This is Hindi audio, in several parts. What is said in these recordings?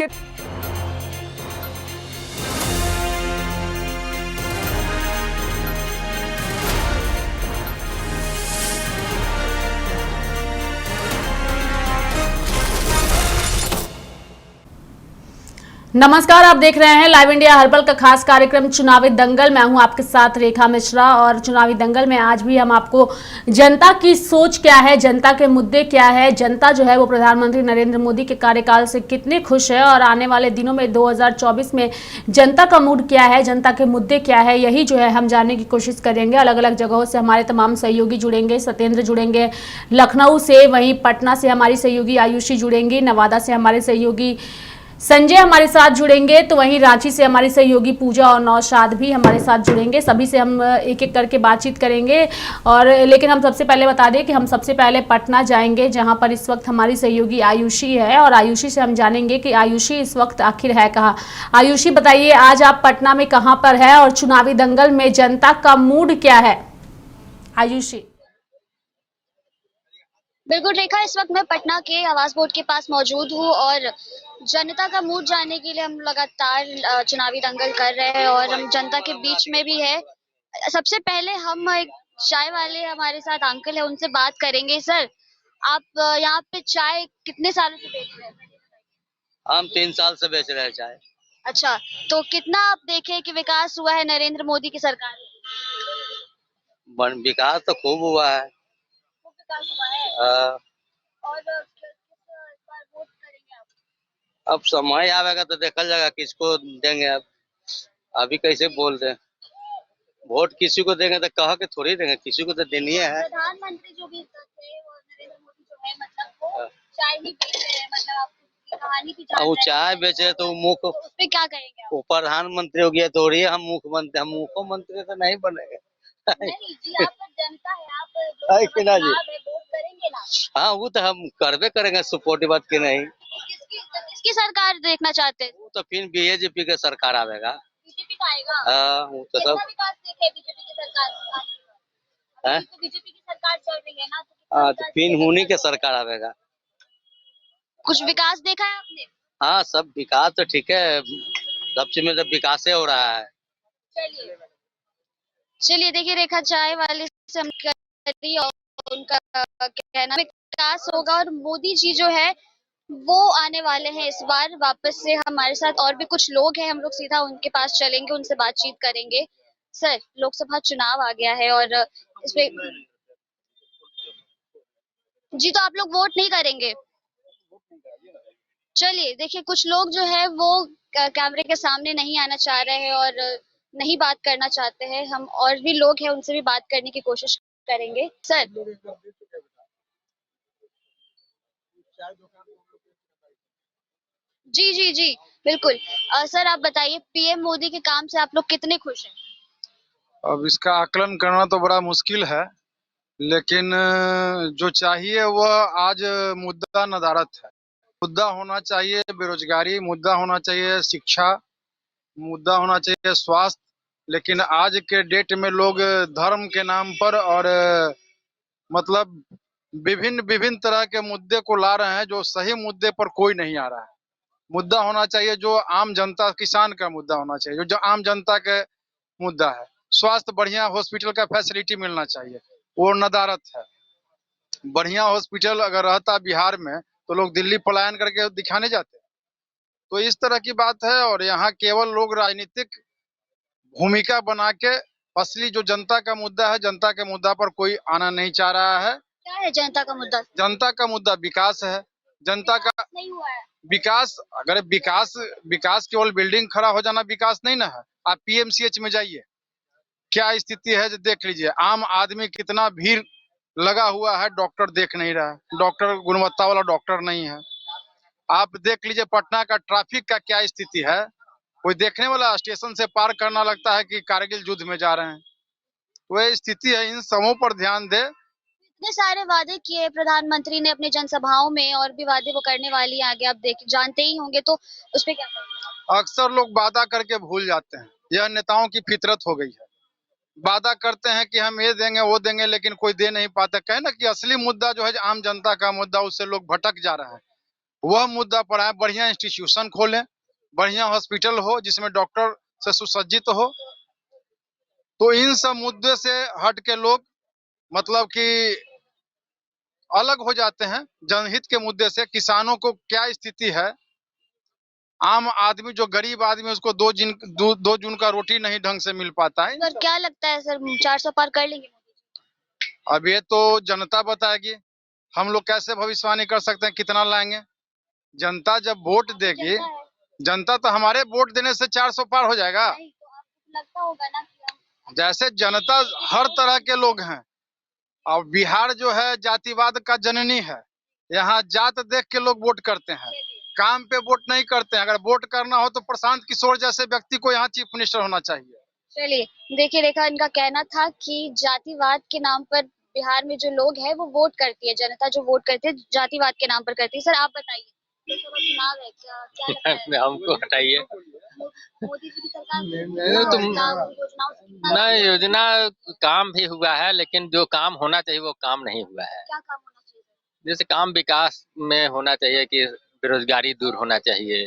के नमस्कार, आप देख रहे हैं लाइव इंडिया हर पल का खास कार्यक्रम चुनावी दंगल। मैं हूं आपके साथ रेखा मिश्रा और चुनावी दंगल में आज भी हम आपको जनता की सोच क्या है, जनता के मुद्दे क्या है, जनता जो है वो प्रधानमंत्री नरेंद्र मोदी के कार्यकाल से कितनी खुश है और आने वाले दिनों में 2024 में जनता का मूड क्या है, जनता के मुद्दे क्या है, यही जो है हम जानने की कोशिश करेंगे। अलग अलग जगहों से हमारे तमाम सहयोगी जुड़ेंगे। सत्येंद्र जुड़ेंगे लखनऊ से, वहीं पटना से हमारी सहयोगी आयुषी जुड़ेंगी, नवादा से हमारे सहयोगी संजय हमारे साथ जुड़ेंगे, तो वहीं रांची से हमारी सहयोगी पूजा और नौशाद भी हमारे साथ जुड़ेंगे। सभी से हम एक एक करके बातचीत करेंगे और लेकिन हम सबसे पहले बता दें कि हम सबसे पहले पटना जाएंगे, जहां पर इस वक्त हमारी सहयोगी आयुषी है और आयुषी से हम जानेंगे कि आयुषी इस वक्त आखिर है कहाँ। आयुषी बताइए, आज आप पटना में कहाँ पर है और चुनावी दंगल में जनता का मूड क्या है? आयुषी। बिल्कुल रेखा, इस वक्त मैं पटना के आवास बोर्ड के पास मौजूद हूँ और जनता का मूड जानने के लिए हम लगातार चुनावी दंगल कर रहे हैं और हम जनता के बीच में भी है। सबसे पहले हम एक चाय वाले हमारे साथ अंकल है, उनसे बात करेंगे। सर, आप यहाँ पे चाय कितने सालों से बेच रहे हैं? हम 3 साल से बेच रहे हैं चाय। अच्छा, तो कितना आप देखे कि विकास हुआ है नरेंद्र मोदी की सरकार में? विकास तो खूब हुआ है। खूब विकास हुआ है। और किस बार वोट करेंगे आप? अब समय आवेगा तो देखल जाएगा किसको देंगे। अब अभी कैसे बोल दें, वोट किसी को देंगे तो कह के थोड़ी देंगे, किसी को तो देनी है। प्रधानमंत्री जो भी थे वो नरेंद्र मोदी जो है, मतलब वो चाय ही बेच रहे हैं, मतलब आपको कहानी भी वो चाय बेचे तो मुख्य उस पे क्या कहेंगे आप? वो प्रधानमंत्री हो गया थोड़ी है, हम मुख्यमंत्री, हम मुख्यमंत्री तो नहीं बनेंगे। नहीं जी, आप तो जनता है, आप लोकसभा चुनाव है, वोट करेंगे ना? हाँ, वो तो हम करबे करेंगे, सपोर्ट बात की नहीं। किसकी सरकार देखना चाहते हैं? वो तो फिर बीजेपी का सरकार आवेगा। बीजेपी का आएगा? हाँ, वो तो सब विकास देखे बीजेपी की सरकार है। तो बीजेपी की सरकार चल रही है ना, तो फिर उन्हीं के सरकार आवेगा। कुछ विकास देखा है आपने? हाँ, सब विकास तो ठीक है, सब चीज में तो विकास हो रहा है। चलिए चलिए, देखिए रेखा चाय वाले से हम करी और उनका कहना विकास होगा और मोदी जी जो है वो आने वाले हैं इस बार वापस से हमारे साथ। और भी कुछ लोग हैं, हम लोग सीधा उनके पास चलेंगे, उनसे बातचीत करेंगे। सर, लोकसभा चुनाव आ गया है और इसमें जी, तो आप लोग वोट नहीं करेंगे? चलिए, देखिए कुछ लोग जो है वो कैमरे के सामने नहीं आना चाह रहे हैं और नहीं बात करना चाहते हैं। हम और भी लोग हैं, उनसे भी बात करने की कोशिश करेंगे। सर, जी जी जी, बिल्कुल। सर, आप बताइए, पीएम मोदी के काम से आप लोग कितने खुश हैं? अब इसका आकलन करना तो बड़ा मुश्किल है, लेकिन जो चाहिए वह आज मुद्दा नदारत है। मुद्दा होना चाहिए बेरोजगारी, मुद्दा होना चाहिए शिक्षा, मुद्दा होना चाहिए स्वास्थ्य। लेकिन आज के डेट में लोग धर्म के नाम पर और मतलब विभिन्न विभिन्न तरह के मुद्दे को ला रहे हैं, जो सही मुद्दे पर कोई नहीं आ रहा है। मुद्दा होना चाहिए जो आम जनता, किसान का मुद्दा होना चाहिए, जो आम जनता के मुद्दा है। स्वास्थ्य, बढ़िया हॉस्पिटल का फैसिलिटी मिलना चाहिए, वो नदारत है। बढ़िया हॉस्पिटल अगर रहता बिहार में तो लोग दिल्ली पलायन करके दिखाने जाते। तो इस तरह की बात है और यहाँ केवल लोग राजनीतिक भूमिका बना के असली जो जनता का मुद्दा है, जनता के मुद्दा पर कोई आना नहीं चाह रहा है। क्या है जनता का मुद्दा? जनता का मुद्दा विकास है। जनता का नहीं हुआ है। विकास, अगर विकास केवल बिल्डिंग खड़ा हो जाना विकास नहीं ना है। आप पीएमसीएच में जाइए, क्या स्थिति है जो देख लीजिए। आम आदमी कितना भीड़ लगा हुआ है, डॉक्टर देख नहीं रहा है, डॉक्टर गुणवत्ता वाला डॉक्टर नहीं है। आप देख लीजिए पटना का ट्रैफिक का क्या स्थिति है, कोई देखने वाला स्टेशन से पार करना लगता है कि कारगिल युद्ध में जा रहे हैं। वह स्थिति है, इन सबों पर ध्यान दे। इतने सारे वादे किए प्रधानमंत्री ने अपनी जनसभाओं में और भी वादे वो करने वाली है आगे, आप देख जानते ही होंगे, तो उस पे क्या कहेंगे? अक्सर लोग वादा करके भूल जाते हैं, यह नेताओं की फितरत हो गई है। वादा करते हैं कि हम ये देंगे वो देंगे, लेकिन कोई दे नहीं पाता। कहे ना कि असली मुद्दा जो है आम जनता का मुद्दा, उससे लोग भटक जा रहे हैं। वह मुद्दा पर आए। बढ़िया इंस्टीट्यूशन खोलें, बढ़िया हॉस्पिटल हो जिसमें डॉक्टर से सुसज्जित हो। तो इन सब मुद्दे से हट के लोग मतलब कि अलग हो जाते हैं जनहित के मुद्दे से। किसानों को क्या स्थिति है, आम आदमी जो गरीब आदमी उसको दो जून का रोटी नहीं ढंग से मिल पाता है। सर क्या लगता है सर 400 पार कर लेंगे मोदी जी? अब ये तो जनता बताएगी, हम लोग कैसे भविष्यवाणी कर सकते हैं कितना लाएंगे। जनता जब वोट देगी, जनता है। जनता तो हमारे वोट देने से 400 पार हो जाएगा। नहीं तो आपको लगता होगा ना कि हम जैसे जनता हर तरह के लोग हैं, और बिहार जो है जातिवाद का जननी है। यहाँ जात देख के लोग वोट करते हैं, काम पे वोट नहीं करते हैं। अगर वोट करना हो तो प्रशांत किशोर जैसे व्यक्ति को यहाँ चीफ मिनिस्टर होना चाहिए। चलिए देखिए रेखा, इनका कहना था कि जातिवाद के नाम पर बिहार में जो लोग हैं वो वोट करती है, जनता जो वोट करती है जातिवाद के नाम पर करती है। सर आप बताइए, लोकसभा चुनाव है, क्या लगता है? हमको हटाइए। मोदी जी की सरकार नहीं तो योजनाओं से कितना नहीं, योजना काम भी हुआ है, लेकिन जो काम होना चाहिए वो काम नहीं हुआ है। क्या काम होना चाहिए? जैसे काम विकास में होना चाहिए कि बेरोजगारी दूर होना चाहिए।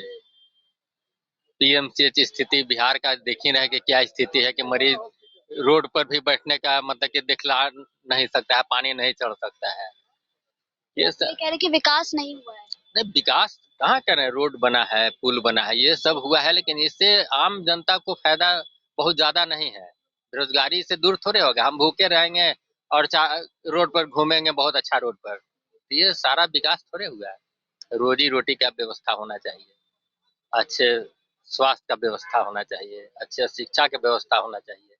पीएमसीएच स्थिति बिहार का देख ही रहे कि क्या स्थिति है कि मरीज रोड पर भी बैठने का मतलब कि दिखला नहीं सकता है, पानी नहीं चढ़ सकता है। ये ये सब कह रहे कि विकास नहीं हुआ है। नहीं, विकास कहाँ कर रहे हैं? रोड बना है, पुल बना है, ये सब हुआ है, लेकिन इससे आम जनता को फायदा बहुत ज्यादा नहीं है। बेरोजगारी से दूर थोड़े होगा, हम भूखे रहेंगे और रोड पर घूमेंगे बहुत अच्छा रोड पर। ये सारा विकास थोड़े हुआ है। रोजी रोटी का व्यवस्था होना चाहिए, अच्छे स्वास्थ्य का व्यवस्था होना चाहिए, अच्छे शिक्षा का व्यवस्था होना चाहिए,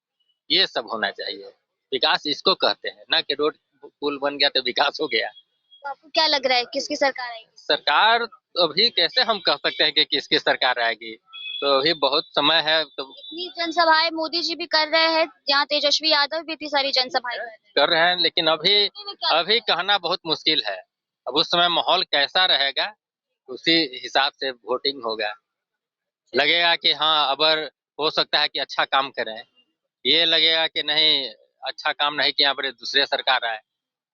ये सब होना चाहिए। विकास इसको कहते हैं, ना कि रोड पुल बन गया तो विकास हो गया। तो आपको क्या लग रहा है किसकी सरकार आएगी? सरकार अभी कैसे हम कह सकते हैं कि किसकी सरकार आएगी, तो अभी बहुत समय है। तो इतनी जनसभाएं मोदी जी भी कर रहे हैं, यहाँ तेजस्वी यादव भी इतनी सारी जनसभाएं कर रहे हैं, लेकिन अभी कहना बहुत मुश्किल है। अब उस समय माहौल कैसा रहेगा उसी हिसाब से वोटिंग होगा। लगेगा कि हाँ अबर हो सकता है कि अच्छा काम करें, ये लगेगा कि नहीं अच्छा काम नहीं किया, पर दूसरे सरकार आए।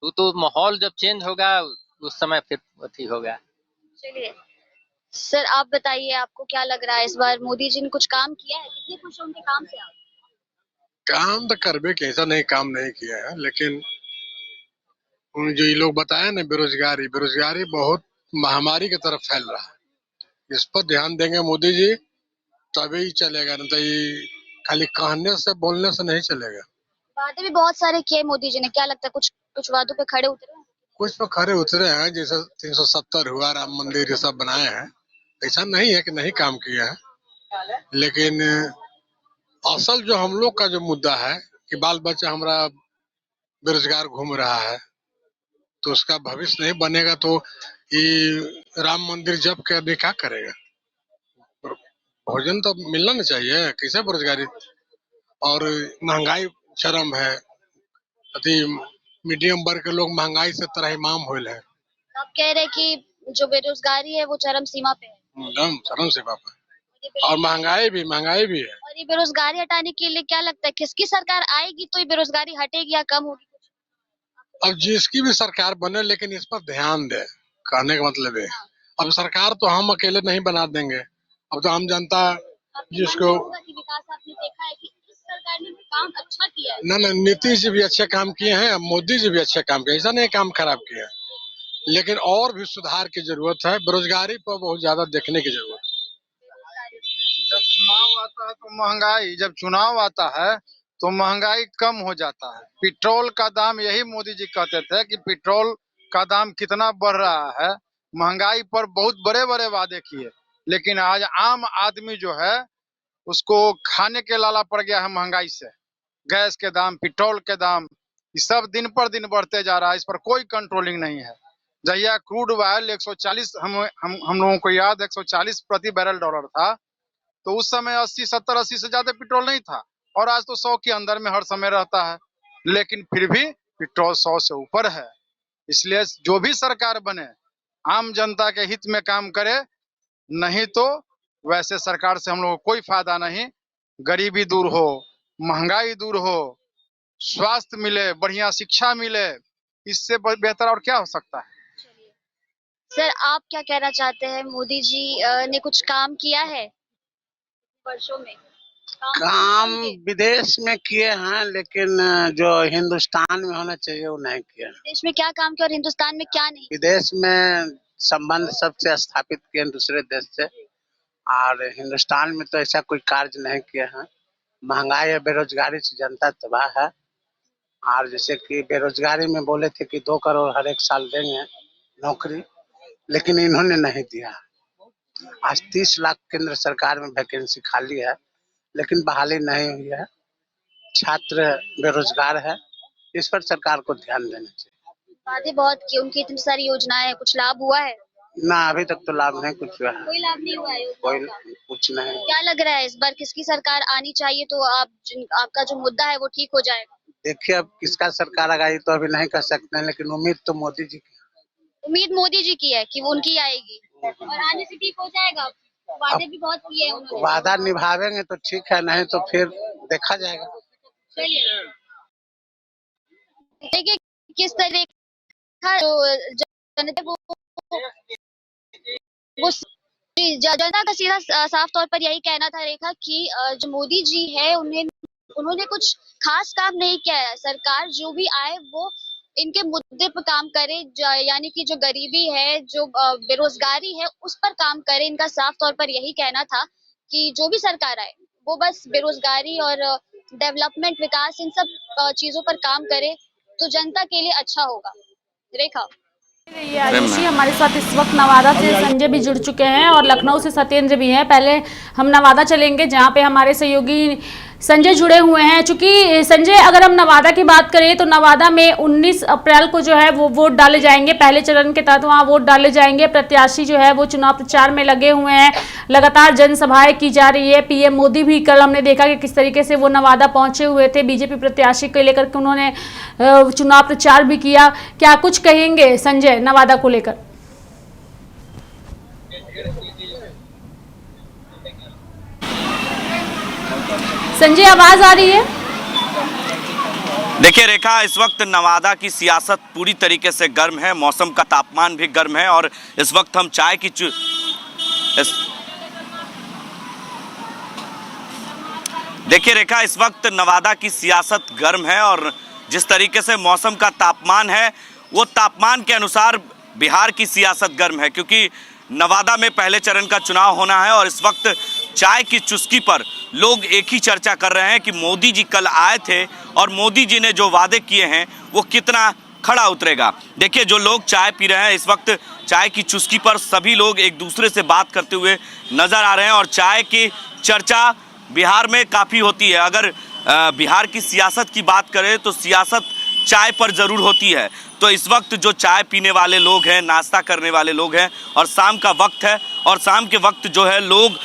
तो माहौल जब चेंज होगा उस समय फिर अथी होगा। चलिए सर आप बताइए, आपको क्या लग रहा है इस बार मोदी जी ने कुछ काम किया है? कितने खुश हैं उनके काम से आप? काम तो करबे के, ऐसा नहीं काम नहीं किया है, लेकिन जो ये लोग बताए ना बेरोजगारी बेरोजगारी बहुत महामारी की तरफ फैल रहा है। इस पर ध्यान देंगे मोदी जी तभी चलेगा, नहीं तो ये खाली कहने से बोलने से नहीं चलेगा। वादे भी बहुत सारे किए मोदी जी ने, क्या लगता है कुछ कुछ वादों पे खड़े उतरे हैं? कुछ तो खरे उतरे हैं, जैसे 370 हुआ, राम मंदिर ये सब बनाए हैं। ऐसा नहीं है कि नहीं काम किया है, लेकिन असल जो हम लोग का जो मुद्दा है कि बाल बच्चा हमारा बेरोजगार घूम रहा है, तो उसका भविष्य नहीं बनेगा तो ये राम मंदिर जब के आदमी क्या करेगा? भोजन तो मिलना नहीं चाहिए, कैसे बेरोजगारी? और महंगाई चरम है, अति मीडियम वर्ग के लोग महंगाई से त्राहिमाम होल है, आप कह रहे हैं कि जो बेरोजगारी है वो चरम सीमा पे है। एकदम चरम से पापा। और महंगाई भी है। और ये बेरोजगारी हटाने के लिए क्या लगता है किसकी सरकार आएगी तो ये बेरोजगारी हटेगी या कम होगी? अब जिसकी भी सरकार बने, लेकिन इस पर ध्यान दे, कहने का मतलब है अब सरकार तो हम अकेले नहीं बना देंगे। अब तो आम जनता जिसको कि विकास आपने देखा है कि इस सरकार ने काम अच्छा किया है। न नीतीश जी भी अच्छे काम किए हैं, मोदी जी भी अच्छे काम किए, ऐसा नहीं काम खराब किया, लेकिन और भी सुधार की जरूरत है। बेरोजगारी पर बहुत ज्यादा देखने की जरूरत है। जब चुनाव आता है तो महंगाई, जब चुनाव आता है तो महंगाई कम हो जाता है। पेट्रोल का दाम, यही मोदी जी कहते थे कि पेट्रोल का दाम कितना बढ़ रहा है, महंगाई पर बहुत बड़े बड़े वादे किए, लेकिन आज आम आदमी जो है उसको खाने के लाला पड़ गया है महंगाई से। गैस के दाम, पेट्रोल के दाम, ये सब दिन पर दिन बढ़ते जा रहा है, इस पर कोई कंट्रोलिंग नहीं है। जहिया क्रूड ऑयल 140, हम लोगों को याद 140 प्रति बैरल डॉलर था, तो उस समय 80 से ज्यादा पेट्रोल नहीं था, और आज तो 100 के अंदर में हर समय रहता है, लेकिन फिर भी पेट्रोल 100 से ऊपर है। इसलिए जो भी सरकार बने आम जनता के हित में काम करे, नहीं तो वैसे सरकार से हम लोगों को कोई फायदा नहीं। गरीबी दूर हो, महंगाई दूर हो, स्वास्थ्य मिले, बढ़िया शिक्षा मिले, इससे बेहतर और क्या हो सकता है? सर आप क्या कहना चाहते हैं, मोदी जी ने कुछ काम किया है वर्षों में? काम विदेश में किए हैं, लेकिन जो हिंदुस्तान में होना चाहिए वो नहीं किया। विदेश में क्या काम किया और हिंदुस्तान में क्या नहीं? विदेश में संबंध सबसे स्थापित किए दूसरे देश से, और हिंदुस्तान में तो ऐसा कोई कार्य नहीं किए हैं। महंगाई और बेरोजगारी से जनता तबाह है। और जैसे कि बेरोजगारी में बोले थे कि 2 करोड़ हर एक साल देंगे नौकरी, लेकिन इन्होंने नहीं दिया। आज 30 लाख केंद्र सरकार में वैकेंसी खाली है, लेकिन बहाली नहीं हुई है। छात्र बेरोजगार है, इस पर सरकार को ध्यान देना चाहिए। वादे बहुत किए, उनकी इतनी सारी योजनाएं हैं, कुछ लाभ हुआ है? ना, अभी तक तो लाभ नहीं कुछ हुआ है। कोई लाभ नहीं हुआ है कोई योजनाओं का? कुछ नहीं। क्या लग रहा है इस बार किसकी सरकार आनी चाहिए तो आपका जो मुद्दा है वो ठीक हो जाएगा? देखिए, अब किसका सरकार आएगा ये तो अभी नहीं कह सकते हैं, लेकिन उम्मीद तो मोदी जी की। उम्मीद मोदी जी की है कि वो उनकी आएगी और आने से ठीक हो जाएगा। वादे भी बहुत किए हैं उन्होंने। वादा निभावेंगे तो ठीक है, नहीं तो फिर देखा जाएगा। चलिए देखिए किस तरह का जो जनता वो जनता का सीधा साफ तौर पर यही कहना था रेखा कि जो मोदी जी है उन्होंने कुछ खास काम नहीं किया है। सरकार जो भी आए वो इनके मुद्दे पर काम करे, यानी कि जो गरीबी है, जो बेरोजगारी है, उस पर काम करे। इनका साफ तौर पर यही कहना था कि जो भी सरकार आए वो बस बेरोजगारी और डेवलपमेंट, विकास, इन सब चीजों पर काम करे तो जनता के लिए अच्छा होगा। रेखा आयुषी हमारे साथ इस वक्त नवादा से संजय भी जुड़ चुके हैं और लखनऊ से सत्येंद्र भी हैं। पहले हम नवादा चलेंगे जहां पे हमारे सहयोगी संजय जुड़े हुए हैं। चूंकि संजय, अगर हम नवादा की बात करें तो नवादा में 19 अप्रैल को जो है वो वोट डाले जाएंगे। पहले चरण के तहत वहां वोट डाले जाएंगे। प्रत्याशी जो है वो चुनाव प्रचार में लगे हुए हैं, लगातार जनसभाएं की जा रही है। पीएम मोदी भी कल हमने देखा कि किस तरीके से वो नवादा पहुंचे हुए थे, बीजेपी प्रत्याशी को लेकर के उन्होंने चुनाव प्रचार भी किया। क्या कुछ कहेंगे संजय नवादा को लेकर? संजय, आवाज आ रही है? देखिए रेखा, इस वक्त नवादा की सियासत पूरी तरीके से गर्म है, मौसम का तापमान भी गर्म है और इस वक्त हम चाय की देखिए रेखा, इस वक्त नवादा की सियासत गर्म है और जिस तरीके से मौसम का तापमान है वो तापमान के अनुसार बिहार की सियासत गर्म है, क्योंकि नवादा में पहले चरण का चुनाव होना है और इस वक्त चाय की चुस्की पर लोग एक ही चर्चा कर रहे हैं कि मोदी जी कल आए थे और मोदी जी ने जो वादे किए हैं वो कितना खड़ा उतरेगा। देखिए, जो लोग चाय पी रहे हैं इस वक्त चाय की चुस्की पर सभी लोग एक दूसरे से बात करते हुए नजर आ रहे हैं और चाय की चर्चा बिहार में काफ़ी होती है। अगर बिहार की सियासत की बात करें तो सियासत चाय पर ज़रूर होती है। तो इस वक्त जो चाय पीने वाले लोग हैं, नाश्ता करने वाले लोग हैं और शाम का वक्त है और शाम के वक्त जो है लोग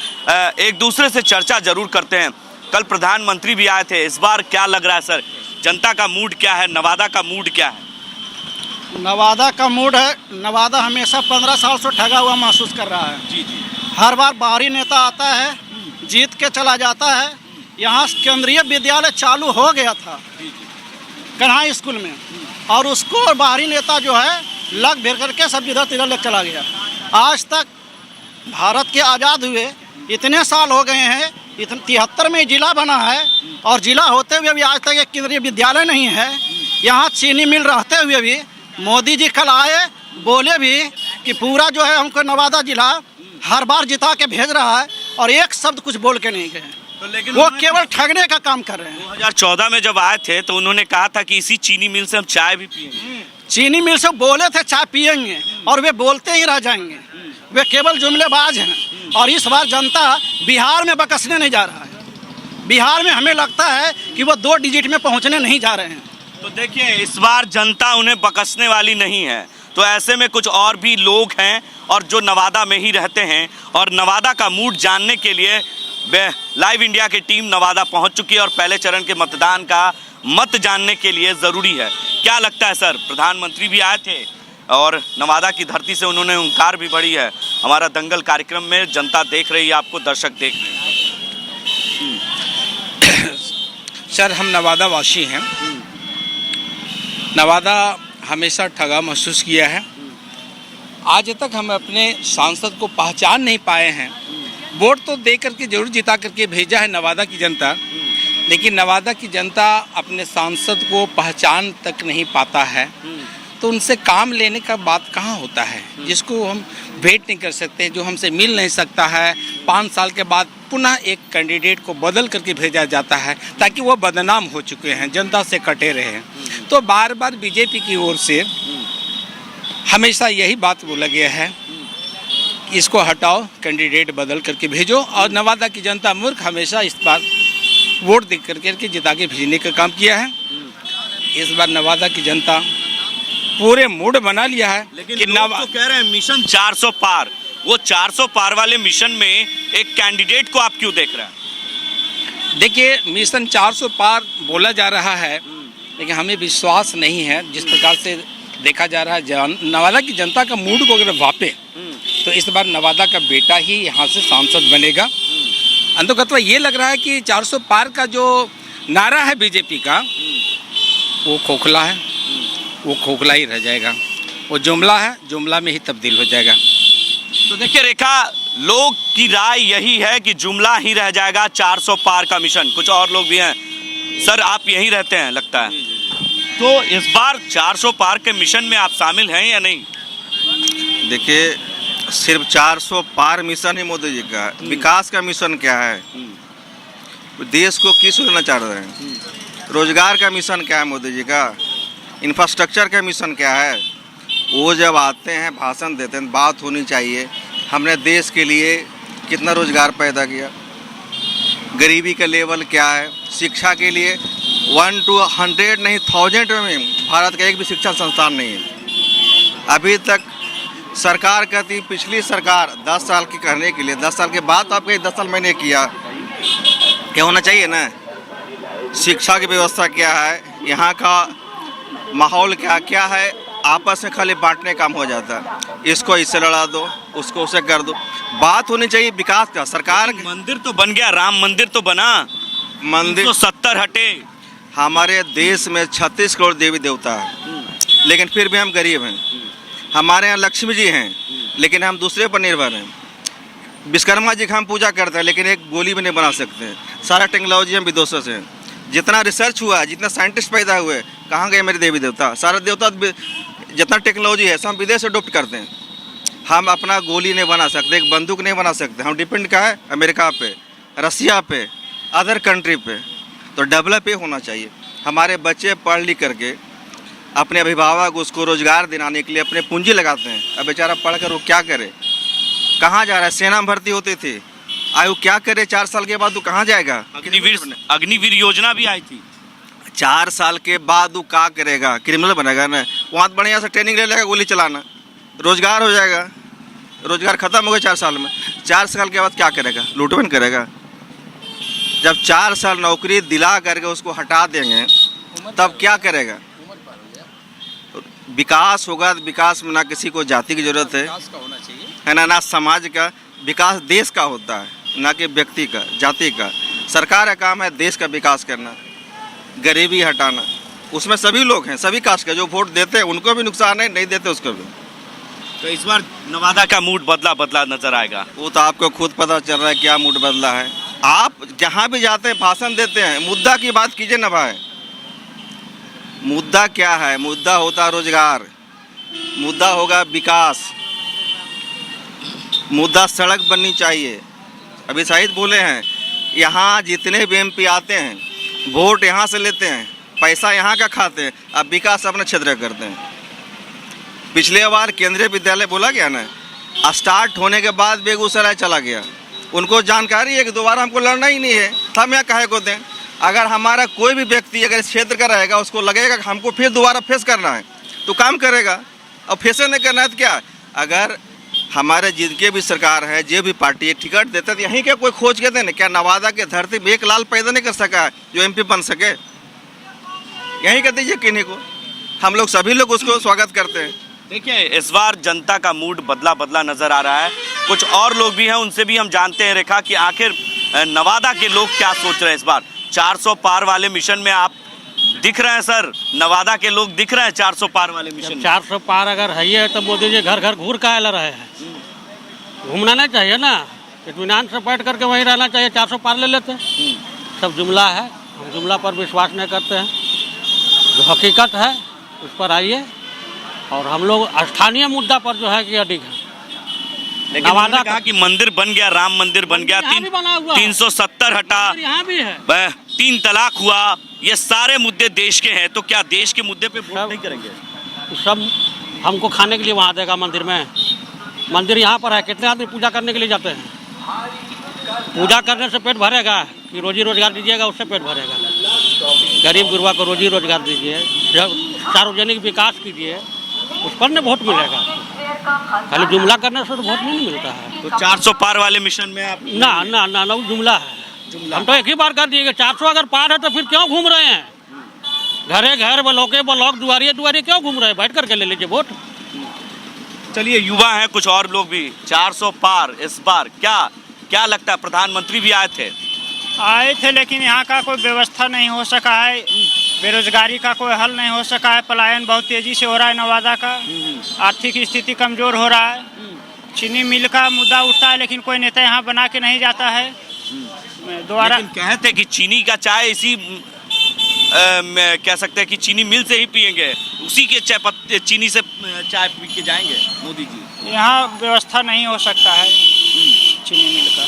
एक दूसरे से चर्चा जरूर करते हैं। कल प्रधानमंत्री भी आए थे, इस बार क्या लग रहा है सर, जनता का मूड क्या है, नवादा का मूड क्या है? नवादा का मूड है, नवादा हमेशा 15 साल से ठगा हुआ महसूस कर रहा है। जी जी। हर बार बाहरी नेता आता है, जीत के चला जाता है। यहाँ केंद्रीय विद्यालय चालू हो गया था कन्हा स्कूल में और उसको बाहरी नेता जो है लग भिड़ करके सब इधर तिधर ले चला गया। आज तक भारत के आज़ाद हुए इतने साल हो गए हैं, 73 में जिला बना है और जिला होते हुए भी आज तक एक केंद्रीय विद्यालय नहीं है। यहाँ चीनी मिल रहते हुए भी मोदी जी कल आए, बोले भी कि पूरा जो है हमको नवादा जिला हर बार जिता के भेज रहा है और एक शब्द कुछ बोल के नहीं गए। तो लेकिन वो केवल ठगने का काम कर रहे हैं। 2014 में जब आए थे तो उन्होंने कहा था कि इसी चीनी मिल से हम चाय भी पिएंगे। चीनी मिल से बोले थे चाय पिएंगे और वे बोलते ही रह जाएंगे। वे केवल जुमलेबाज हैं और इस बार जनता बिहार में बकसने नहीं जा रहा है। बिहार में हमें लगता है कि वो 2 डिजिट में पहुंचने नहीं जा रहे हैं। तो देखिए, इस बार जनता उन्हें बकसने वाली नहीं है। तो ऐसे में कुछ और भी लोग हैं और जो नवादा में ही रहते हैं और नवादा का मूड जानने के लिए लाइव इंडिया की टीम नवादा पहुंच चुकी है और पहले चरण के मतदान का मत जानने के लिए ज़रूरी है। क्या लगता है सर, प्रधानमंत्री भी आए थे और नवादा की धरती से उन्होंने हुंकार भी भरी है। हमारा दंगल कार्यक्रम में जनता देख रही है, आपको दर्शक देख रहे हैं। सर, हम नवादा वासी हैं। नवादा हमेशा ठगा महसूस किया है। आज तक हम अपने सांसद को पहचान नहीं पाए हैं। वोट तो दे करके जरूर जिता करके भेजा है नवादा की जनता, लेकिन नवादा की जनता अपने सांसद को पहचान तक नहीं पाता है। तो उनसे काम लेने का बात कहाँ होता है, जिसको हम भेंट नहीं कर सकते, जो हमसे मिल नहीं सकता है। 5 साल के बाद पुनः एक कैंडिडेट को बदल करके भेजा जाता है ताकि वो बदनाम हो चुके हैं, जनता से कटे रहे हैं। तो बार बार बीजेपी की ओर से हमेशा यही बात बोला गया है कि इसको हटाओ, कैंडिडेट बदल करके भेजो, और नवादा की जनता मूर्ख हमेशा इस बार वोट दे करके जिता के भेजने का काम किया है। इस बार नवादा की जनता पूरे मूड बना लिया है। लेकिन लोग तो कह रहे हैं मिशन 400 पार, वो 400 पार वाले मिशन में एक कैंडिडेट को आप क्यों देख रहे हैं? देखिए, मिशन 400 पार बोला जा रहा है, लेकिन हमें विश्वास नहीं है। जिस प्रकार से देखा जा रहा है नवादा की जनता का मूड को अगर वापे तो इस बार नवादा का बेटा ही यहाँ से सांसद बनेगा। अंततः ये लग रहा है कि 400 पार का जो नारा है बीजेपी का, वो खोखला है, वो खोखला ही रह जाएगा। वो जुमला है, जुमला में ही तब्दील हो जाएगा। तो देखिए रेखा, लोग की राय यही है कि जुमला ही रह जाएगा 400 पार का मिशन। कुछ और लोग भी हैं। सर, आप यहीं रहते हैं लगता है, तो इस बार 400 पार के मिशन में आप शामिल हैं या नहीं? देखिए, सिर्फ 400 पार मिशन ही मोदी जी का है। विकास का मिशन क्या है, देश को किस लेना चाह रहे हैं? रोजगार का मिशन क्या है मोदी जी का? इंफ्रास्ट्रक्चर का मिशन क्या है? वो जब आते हैं भाषण देते हैं, बात होनी चाहिए हमने देश के लिए कितना रोजगार पैदा किया, गरीबी का लेवल क्या है, शिक्षा के लिए 1 to 100 नहीं 1000 में भारत का एक भी शिक्षा संस्थान नहीं है। अभी तक सरकार कहती, पिछली सरकार 10 साल की करने के लिए 10 साल के बाद आप कहीं 10 साल मैंने किया, क्या होना चाहिए ना? शिक्षा की व्यवस्था क्या है, यहाँ का माहौल क्या है, आपस में खाली बांटने काम हो जाता है। इसको इससे लड़ा दो, उसको उसे कर दो। बात होनी चाहिए विकास का। सरकार मंदिर तो बन गया, राम मंदिर तो बना, मंदिर 370 हटे। हमारे देश में 36 करोड़ देवी देवता है, लेकिन फिर भी हम गरीब हैं। हमारे यहाँ लक्ष्मी जी हैं, लेकिन हम दूसरे पर निर्भर हैं। विश्वकर्मा जी का हम पूजा करते हैं, लेकिन एक गोली भी नहीं बना सकते। सारा टेक्नोलॉजी हम विदेशों से, जितना रिसर्च हुआ, जितना साइंटिस्ट पैदा हुए, कहाँ गए मेरे देवी देवता? सारा देवता जितना टेक्नोलॉजी है सब विदेश से अडोप्ट करते हैं। हम अपना गोली नहीं बना सकते, एक बंदूक नहीं बना सकते। हम डिपेंड क्या है, अमेरिका पे, रसिया पे, अदर कंट्री पे। तो डेवलप होना चाहिए। हमारे बच्चे पढ़ लिख करके अपने अभिभावक उसको रोजगार दिलाने के लिए अपने पूंजी लगाते हैं। अब बेचारा पढ़ कर वो क्या करे, कहाँ जा रहा है? सेना में भर्ती होते थे, आयु क्या करे? 4 साल के बाद वो कहाँ जाएगा? अग्निवीर योजना भी आई थी। 4 साल के बाद वो क्या करेगा? क्रिमिनल बनेगा ना? वहाँ बढ़िया से ट्रेनिंग ले लेगा गोली चलाना, रोजगार हो जाएगा। रोजगार खत्म हो गया 4 साल में। 4 साल के बाद क्या करेगा? लूटवन करेगा। जब 4 साल नौकरी दिला करके उसको हटा देंगे तब क्या करेगा? विकास होगा। विकास में ना किसी को जाति की जरूरत है ना समाज का। विकास देश का होता है, ना कि व्यक्ति का, जाति का। सरकार का काम है देश का विकास करना, गरीबी हटाना। उसमें सभी लोग हैं, सभी कास्ट के। जो वोट देते हैं उनको भी नुकसान है, नहीं देते उसको भी। तो इस बार नवादा का मूड बदला नजर आएगा। वो तो आपको खुद पता चल रहा है क्या मूड बदला है। आप जहाँ भी जाते हैं भाषण देते हैं, मुद्दा की बात कीजिए ना भाई। मुद्दा क्या है? मुद्दा होता रोजगार, मुद्दा होगा विकास, मुद्दा सड़क बननी चाहिए। अभी शाहिद बोले हैं, यहाँ जितने भी MP आते हैं वोट यहाँ से लेते हैं, पैसा यहाँ का खाते हैं, अब विकास अपने क्षेत्र का करते हैं। पिछले बार केंद्रीय विद्यालय बोला गया ना, स्टार्ट होने के बाद बेगूसराय चला गया। उनको जानकारी है कि दोबारा हमको लड़ना ही नहीं है, हम यहाँ काहे को दें। अगर हमारा कोई भी व्यक्ति अगर इस क्षेत्र का रहेगा, उसको लगेगा कि हमको फिर दोबारा फेस करना है तो काम करेगा। और फेस नहीं करना है तो क्या? अगर हमारे जिनके भी सरकार है, जो भी पार्टी है, टिकट देते तो यहीं के कोई खोज के दें। क्या नवादा के धरती में एक लाल पैदा नहीं कर सका है जो MP बन सके? यहीं कर दीजिए किन्हीं को। हम लोग सभी लोग उसको स्वागत करते हैं। देखिए, इस बार जनता का मूड बदला नजर आ रहा है। कुछ और लोग भी हैं, उनसे भी हम जानते हैं रेखा कि आखिर नवादा के लोग क्या सोच रहे हैं इस बार 400 पार वाले मिशन में। आप दिख रहे हैं सर, नवादा के लोग दिख रहे हैं 400 पार वाले मिशन में? 400 पार अगर है तो मोदी जी घर घर घूर का रहे हैं। घूमना नहीं चाहिए ना, इत्मीनान से बैठ करके वहीं रहना चाहिए। 400 पार ले लेते हैं, सब जुमला है, हम जुमला पर विश्वास नहीं करते हैं। जो हकीकत है उस पर आइए, और हम लोग स्थानीय मुद्दा पर जो है कि अडिग है। लेकिन नवादा कहा कि मंदिर बन गया, राम मंदिर बन गया, 370 हटा, यहाँ भी है, 3 तलाक हुआ, ये सारे मुद्दे देश के हैं, तो क्या देश के मुद्दे पे वोट नहीं करेंगे? सब हमको खाने के लिए वहाँ देगा मंदिर में। मंदिर यहाँ पर है, कितने आदमी पूजा करने के लिए जाते हैं? पूजा करने से पेट भरेगा कि रोजी रोजगार दीजिएगा उससे पेट भरेगा? गरीब गुरबा को रोजी रोजगार दीजिए, सार्वजनिक विकास कीजिए, उस पर न वोट मिलेगा। खाली जुमला करने से तो वोट नहीं मिलता है। तो 400 पार वाले मिशन में आप ना ना ना ना, वो जुमला है। हम तो एक ही बार कर दिए, 400 अगर पार है तो फिर क्यों घूम रहे हैं? घरे घर ब्लॉके ब्लॉक दुआरिये दुआरिये क्यों घूम रहे हैं? बैठ करके ले लीजिए वोट। चलिए, युवा हैं कुछ और लोग भी, 400 पार इस बार क्या लगता है? प्रधानमंत्री भी आए थे लेकिन यहाँ का कोई व्यवस्था नहीं हो सका है, बेरोजगारी का कोई हल नहीं हो सका है, पलायन बहुत तेजी से हो रहा है नवादा का, आर्थिक स्थिति कमजोर हो रहा है, चीनी मिल का मुद्दा उठता है लेकिन कोई नेता यहाँ बना के नहीं जाता है दोबारा। कहते कि चीनी का चाय इसी कह सकते हैं कि चीनी मिल से ही पियेंगे, उसी के चाय पत्ते चीनी से चाय पी के जाएंगे मोदी जी। यहाँ व्यवस्था नहीं हो सकता है चीनी मिल का।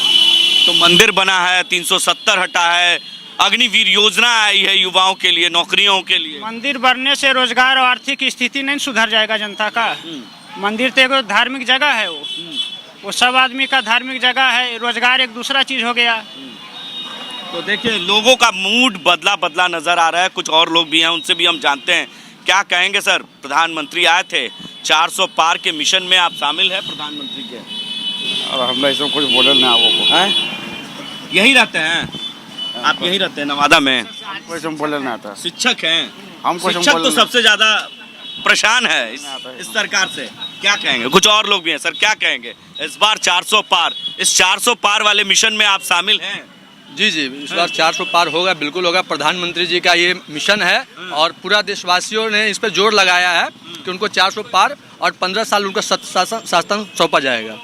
तो मंदिर बना है, 370 हटा है, अग्निवीर योजना आई है युवाओं के लिए, नौकरियों के लिए। मंदिर बनने से रोजगार और आर्थिक स्थिति नहीं सुधर जाएगा जनता का। मंदिर तो एक धार्मिक जगह है, वो सब आदमी का धार्मिक जगह है, रोजगार एक दूसरा चीज हो गया। तो देखिए, लोगों का मूड बदला नजर आ रहा है। कुछ और लोग भी हैं, उनसे भी हम जानते हैं क्या कहेंगे। सर, प्रधानमंत्री आए थे, 400 पार के मिशन में आप शामिल है प्रधानमंत्री के? और हम ऐसा कुछ बोले ना आपको है, यही रहते हैं आप? यही रहते हैं नवादा में? कुछ हम बोले ना आता। शिक्षक हैं हम? शिक्षक तो सबसे ज्यादा परेशान है इस सरकार से, क्या कहेंगे? कुछ और लोग भी हैं, सर क्या कहेंगे? इस बार 400 पार, इस 400 पार वाले मिशन में आप शामिल हैं? जी, इस बार 400 पार होगा, बिल्कुल होगा। प्रधानमंत्री जी का ये मिशन है और पूरा देशवासियों ने इस पर जोर लगाया है कि उनको 400 पार और 15 साल उनका शासन सौंपा जाएगा।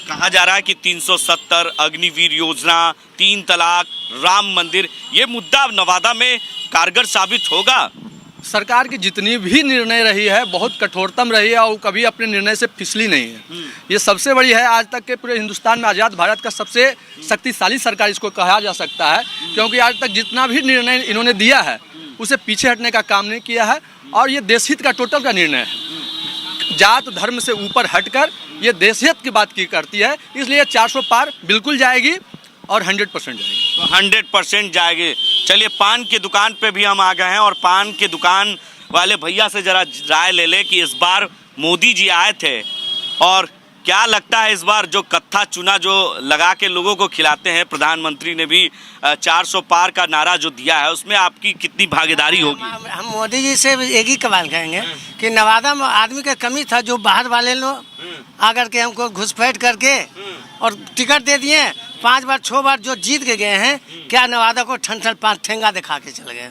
कहा जा रहा है कि 370, अग्निवीर योजना, 3 तलाक, राम मंदिर, ये मुद्दा नवादा में कारगर साबित होगा। सरकार की जितनी भी निर्णय रही है बहुत कठोरतम रही है और कभी अपने निर्णय से फिसली नहीं है। ये सबसे बड़ी है, आज तक के पूरे हिंदुस्तान में आज़ाद भारत का सबसे शक्तिशाली सरकार इसको कहा जा सकता है, क्योंकि आज तक जितना भी निर्णय इन्होंने दिया है उसे पीछे हटने का काम नहीं किया है और ये देशहित का टोटल का निर्णय है। जात धर्म से ऊपर हटकर ये देशहित की बात की करती है, इसलिए 400 पार बिल्कुल जाएगी और 100% जाएगी। तो 100% जाएगी। चलिए, पान की दुकान पे भी हम आ गए हैं और पान की दुकान वाले भैया से जरा राय ले ले कि इस बार मोदी जी आए थे और क्या लगता है इस बार जो कत्था चुना जो लगा के लोगों को खिलाते हैं, प्रधानमंत्री ने भी 400 पार का नारा जो दिया है, उसमें आपकी कितनी भागीदारी होगी? हम मोदी जी से एक ही सवाल कहेंगे कि नवादा में आदमी का कमी था, जो बाहर वाले लोग आकर के हमको घुसपैठ करके और टिकट दे दिए, 5 बार 6 बार जो जीत के गए हैं, क्या नवादा को ठन 5 ठेंगा दिखा के चले गए।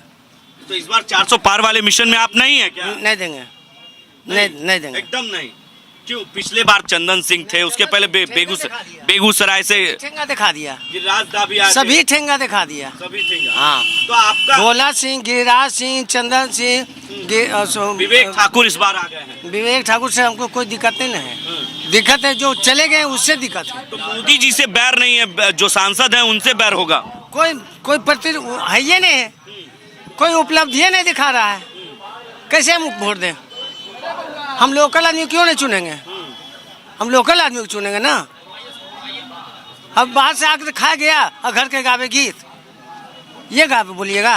तो इस बार 400 पार वाले मिशन में आप नहीं है क्या? नहीं देंगे, नहीं देंगे, एकदम नहीं। क्यों? पिछले बार चंदन सिंह थे, उसके पहले बेगूसराय से ठेंगा दिखा दिया, गिरिराज दाभी आए थे, सभी ठेंगा दिखा दिया, सभी ठेंगा। हाँ, तो आपका भोला सिंह, गिरिराज सिंह, चंदन सिंह, विवेक ठाकुर इस बार आ गए हैं। विवेक ठाकुर से हमको कोई दिक्कत नहीं है, दिक्कत है जो चले गए उससे दिक्कत है। तो मोदी जी से बैर नहीं है, जो सांसद हैं उनसे बैर होगा? कोई प्रति है ये नहीं है, कोई उपलब्धि नहीं दिखा रहा है, कैसे हम वोट दें? हम लोकल आदमी क्यों नहीं चुनेंगे? हम लोकल आदमी को चुनेंगे ना। अब बाहर से आकर खा गया और घर के गावे गीत, ये गावे बोलिएगा?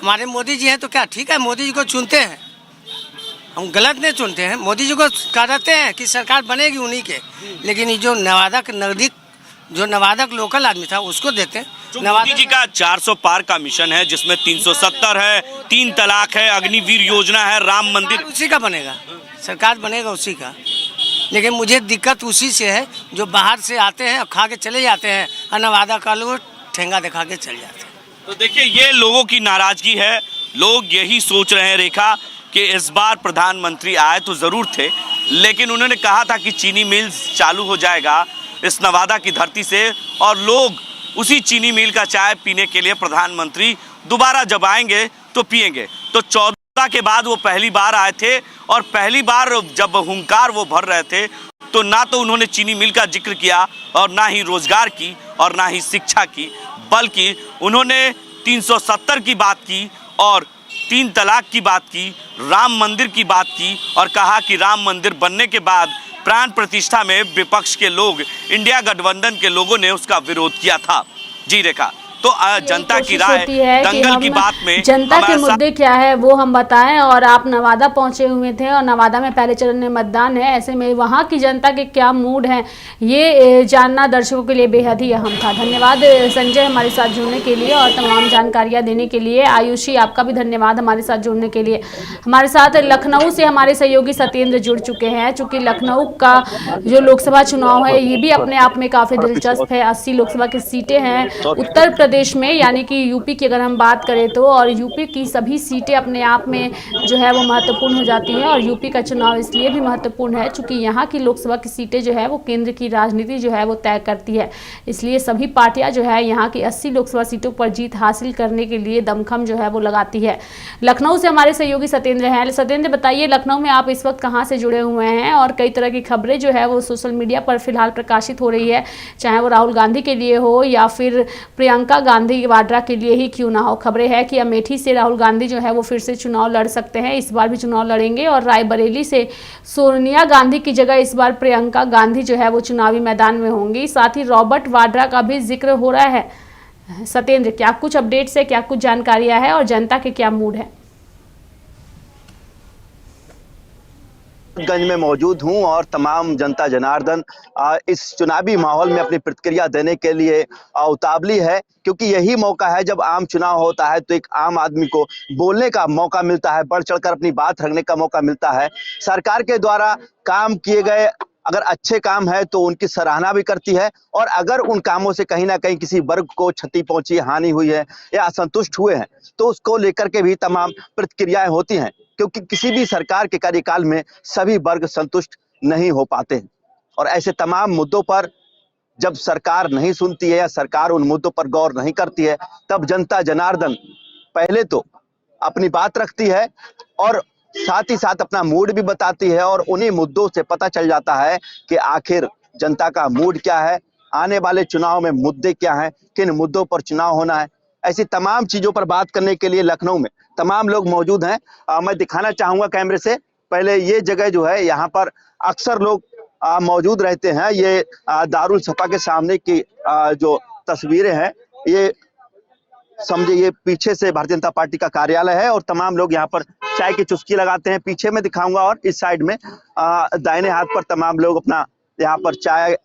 हमारे मोदी जी हैं तो क्या ठीक है, मोदी जी को चुनते हैं, हम गलत नहीं चुनते हैं। मोदी जी को कहते हैं कि सरकार बनेगी उन्हीं के, लेकिन ये जो नवादा के नजदीक जो नवादा का लोकल आदमी था उसको देते हैं। मोदी जी का 400 पार का मिशन है जिसमें 370 है, 3 तलाक है, अग्निवीर योजना है, राम मंदिर, उसी का बनेगा, सरकार बनेगा उसी का। लेकिन मुझे दिक्कत उसी से है जो बाहर से आते हैं और खा के चले जाते हैं और नवादा का लोग ठेंगा दिखा के चले जाते हैं। तो देखिए, ये लोगों की नाराजगी है लोग यही सोच रहे हैं रेखा कि इस बार प्रधानमंत्री आए तो ज़रूर थे, लेकिन उन्होंने कहा था कि चीनी मिल चालू हो जाएगा इस नवादा की धरती से और लोग उसी चीनी मिल का चाय पीने के लिए प्रधानमंत्री दोबारा जब आएंगे तो पिएंगे। तो 14 के बाद वो पहली बार आए थे और पहली बार जब हुंकार वो भर रहे थे तो ना तो उन्होंने चीनी मिल का जिक्र किया और ना ही रोजगार की और ना ही शिक्षा की, बल्कि उन्होंने 370 की बात की और 3 तलाक की बात की, राम मंदिर की बात की और कहा कि राम मंदिर बनने के बाद प्राण प्रतिष्ठा में विपक्ष के लोग, इंडिया गठबंधन के लोगों ने उसका विरोध किया था। जी रेखा, तो जनता की राय दंगल की बात में जनता के मुद्दे क्या है वो हम बताएं। और आप नवादा पहुंचे हुए थे और नवादा में पहले चरण में मतदान है, ऐसे में वहां की जनता के क्या मूड है ये जानना दर्शकों के लिए बेहद ही अहम था। धन्यवाद संजय हमारे साथ जुड़ने के लिए और तमाम जानकारियां देने के लिए। आयुषी आपका भी धन्यवाद हमारे साथ जुड़ने के लिए। हमारे साथ लखनऊ से हमारे सहयोगी सत्येंद्र जुड़ चुके हैं। चूंकि लखनऊ का जो लोकसभा चुनाव है ये भी अपने आप में काफी दिलचस्प है। 80 लोकसभा की सीटें हैं उत्तर प्रदेश में, यानी कि यूपी की अगर हम बात करें तो, और यूपी की सभी सीटें अपने आप में जो है वो महत्वपूर्ण हो जाती हैं। और यूपी का चुनाव इसलिए भी महत्वपूर्ण है क्योंकि यहाँ की लोकसभा की सीटें जो है वो केंद्र की राजनीति जो है वो तय करती है। इसलिए सभी पार्टियां जो है यहाँ की 80 लोकसभा सीटों पर जीत हासिल करने के लिए दमखम जो है वो लगाती है। लखनऊ से हमारे सहयोगी सत्येंद्र हैं। सत्येंद्र बताइए, लखनऊ में आप इस वक्त कहाँ से जुड़े हुए हैं और कई तरह की खबरें जो है वो सोशल मीडिया पर फिलहाल प्रकाशित हो रही है, चाहे वो राहुल गांधी के लिए हो या फिर प्रियंका गांधी वाड्रा के लिए ही क्यों ना हो। खबरें हैं कि अमेठी से राहुल गांधी जो है वो फिर से चुनाव लड़ सकते हैं, इस बार भी चुनाव लड़ेंगे और रायबरेली से सोनिया गांधी की जगह इस बार प्रियंका गांधी जो है वो चुनावी मैदान में होंगी। साथ ही रॉबर्ट वाड्रा का भी जिक्र हो रहा है। सत्येंद्र, क्या कुछ अपडेट्स है, क्या कुछ जानकारियां है और जनता के क्या मूड है? गंज में मौजूद हूं और तमाम जनता जनार्दन इस चुनावी माहौल में अपनी प्रतिक्रिया देने के लिए उतावली है, क्योंकि यही मौका है जब आम चुनाव होता है तो एक आम आदमी को बोलने का मौका मिलता है, बढ़ चढ़कर अपनी बात रखने का मौका मिलता है। सरकार के द्वारा काम किए गए अगर अच्छे काम है तो उनकी सराहना भी करती है और अगर उन कामों से कहीं ना कहीं किसी वर्ग को क्षति पहुंची, हानि हुई है या असंतुष्ट हुए हैं तो उसको लेकर के भी तमाम प्रतिक्रियाएं होती हैं, क्योंकि किसी भी सरकार के कार्यकाल में सभी वर्ग संतुष्ट नहीं हो पाते हैं। और ऐसे तमाम मुद्दों पर जब सरकार नहीं सुनती है या सरकार उन मुद्दों पर गौर नहीं करती है तब जनता जनार्दन पहले तो अपनी बात रखती है और साथ ही साथ अपना मूड भी बताती है और उन्हीं मुद्दों से पता चल जाता है कि आखिर जनता का मूड क्या है, आने वाले चुनाव में मुद्दे क्या हैं, किन मुद्दों पर चुनाव होना है। ऐसी तमाम चीजों पर बात करने के लिए लखनऊ में तमाम लोग मौजूद हैं। मैं दिखाना चाहूंगा कैमरे से। पहले ये जगह जो है यहाँ पर अक्सर लोग मौजूद रहते हैं। ये दारुल सफा के सामने की जो तस्वीरें हैं, ये समझे ये पीछे से भारतीय जनता पार्टी का कार्यालय है और तमाम लोग यहाँ पर चाय की चुस्की लगाते हैं। पीछे में दिखाऊंगा और इस साइड में दाहिने हाथ पर तमाम लोग अपना यहाँ पर चाय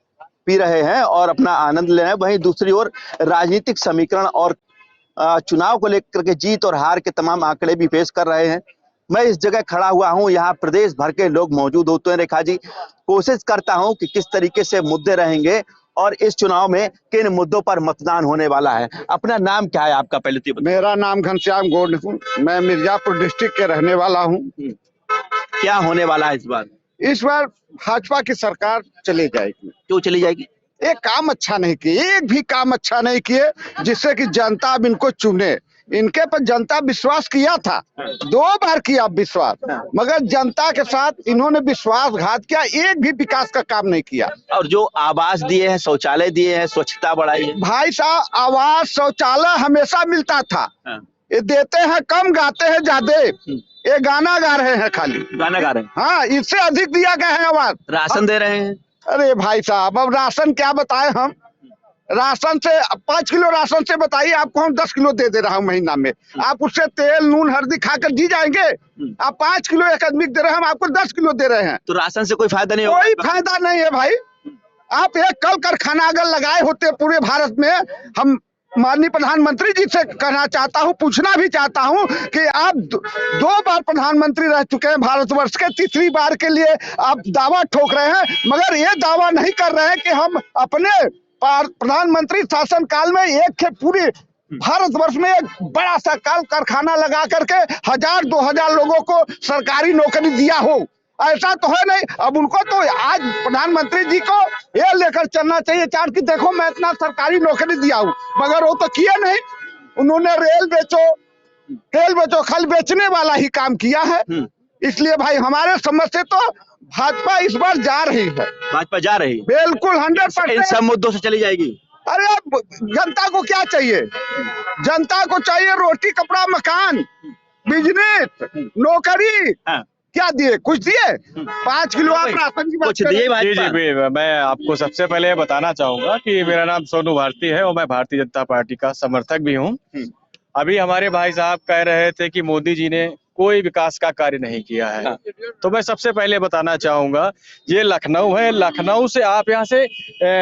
पी रहे हैं और अपना आनंद ले रहे हैं। वहीं दूसरी ओर राजनीतिक समीकरण और चुनाव को लेकर के जीत और हार के तमाम आंकड़े भी पेश कर रहे हैं। मैं इस जगह खड़ा हुआ हूं, यहाँ प्रदेश भर के लोग मौजूद होते हैं। रेखा जी, कोशिश करता हूं कि किस तरीके से मुद्दे रहेंगे और इस चुनाव में किन मुद्दों पर मतदान होने वाला है। अपना नाम क्या है आपका? पहले तो मेरा नाम घनश्याम गौड़, मैं मिर्जापुर डिस्ट्रिक्ट के रहने वाला हूँ। क्या होने वाला है इस बार? इस बार भाजपा की सरकार चली जाएगी। क्यों चली जाएगी? एक काम अच्छा नहीं किए, एक भी काम अच्छा नहीं किए जिससे कि जनता अब इनको चुने। इनके पर जनता विश्वास किया था, 2 बार किया विश्वास, मगर जनता के साथ इन्होंने विश्वासघात किया, एक भी विकास का काम नहीं किया। और जो आवास दिए हैं, शौचालय दिए हैं, स्वच्छता बढ़ाई है। भाई साहब, आवास शौचालय हमेशा मिलता था, ये देते हैं कम, गाते हैं ज्यादा। ये गाना गा रहे हैं, खाली गाना गा रहे हैं। हाँ, इससे अधिक दिया गया है आवाज। राशन दे रहे हैं। अरे भाई साहब, अब राशन क्या बताए हम। राशन से 5 किलो राशन से बताइए आपको हम 10 किलो दे रहा हूँ महीना में। आप उससे तेल नून हल्दी खाकर जी जाएंगे? आप 5 किलो एक आदमी दे रहे हैं, हम आपको 10 किलो दे रहे हैं। तो राशन से कोई फायदा नहीं? कोई फायदा नहीं है भाई। आप एक कल कारखाना अगर लगाए होते पूरे भारत में, हम माननीय प्रधानमंत्री जी से कहना चाहता हूँ, पूछना भी चाहता हूँ कि आप 2 बार प्रधानमंत्री रह चुके हैं भारतवर्ष के, तीसरी बार के लिए आप दावा ठोक रहे हैं, मगर ये दावा नहीं कर रहे हैं कि हम अपने प्रधानमंत्री शासन काल में एक पूरी भारतवर्ष में एक बड़ा सा कल कारखाना लगा करके 1000-2000 लोगों को सरकारी नौकरी दिया हो, ऐसा तो है नहीं। अब उनको तो आज प्रधानमंत्री जी को ये लेकर चलना चाहिए चार कि देखो मैं इतना सरकारी नौकरी दिया हूँ, मगर वो तो किया नहीं। उन्होंने रेल बेचो खल बेचने वाला ही काम किया है। इसलिए भाई हमारे समझ से तो भाजपा इस बार जा रही है। भाजपा जा रही है बिल्कुल 100%। इन सब मुद्दों से चली जाएगी। अरे जनता को क्या चाहिए? जनता को चाहिए रोटी कपड़ा मकान, बिजनेस, नौकरी। क्या दिए? कुछ दिए? 5 किलो आप राशन की बात करें। जी, मैं आपको सबसे पहले बताना चाहूंगा कि मेरा नाम सोनू भारती है और मैं भारतीय जनता पार्टी का समर्थक भी हूं। अभी हमारे भाई साहब कह रहे थे कि मोदी जी ने कोई विकास का कार्य नहीं किया है, तो मैं सबसे पहले बताना चाहूंगा ये लखनऊ है। लखनऊ से आप यहाँ से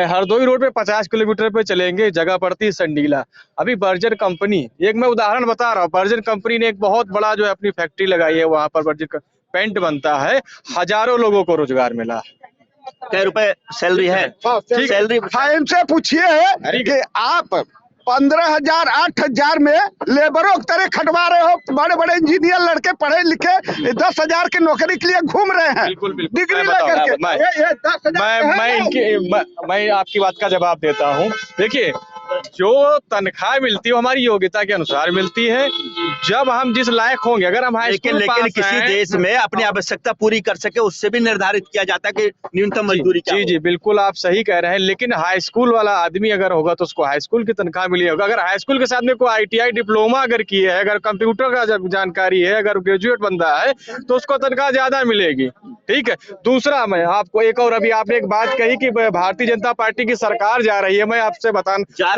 हरदोई रोड पे 50 किलोमीटर पे चलेंगे, जगह पड़ती है संडीला। अभी बर्जर कंपनी, एक मैं उदाहरण बता रहा हूँ, बर्जर कंपनी ने एक बहुत बड़ा जो है अपनी फैक्ट्री लगाई है, वहां पर बर्जर पेंट बनता है, हजारों लोगों को रोजगार मिला। क्या रुपए सैलरी है? सैलरी इनसे पूछिए कि आप 15,000 8,000 में लेबरों की तरह खटवा रहे हो, बड़े बड़े इंजीनियर लड़के पढ़े लिखे 10,000 की नौकरी के लिए घूम रहे हैं डिग्री लेकर के। मैं आपकी बात का जवाब देता हूँ। देखिए, जो तनख्वाह मिलती है वो हमारी योग्यता के अनुसार मिलती है। जब हम जिस लायक होंगे, अगर हम हाई स्कूल लेकिन किसी देश में अपनी आवश्यकता पूरी कर सके उससे भी निर्धारित किया जाता है कि न्यूनतम मजदूरी क्या। जी, बिल्कुल आप सही कह रहे हैं। लेकिन हाई स्कूल वाला आदमी अगर होगा तो उसको हाई स्कूल की तनख्वाह मिली होगा। अगर हाई स्कूल के साथ में कोई ITI डिप्लोमा अगर किए है, अगर कंप्यूटर का जानकारी है, अगर ग्रेजुएट बंदा है तो उसको तनख्वाह ज्यादा मिलेगी। ठीक है। दूसरा, मैं आपको एक और, अभी आपने एक बात कही कि भारतीय जनता पार्टी की सरकार जा रही है, मैं आपसे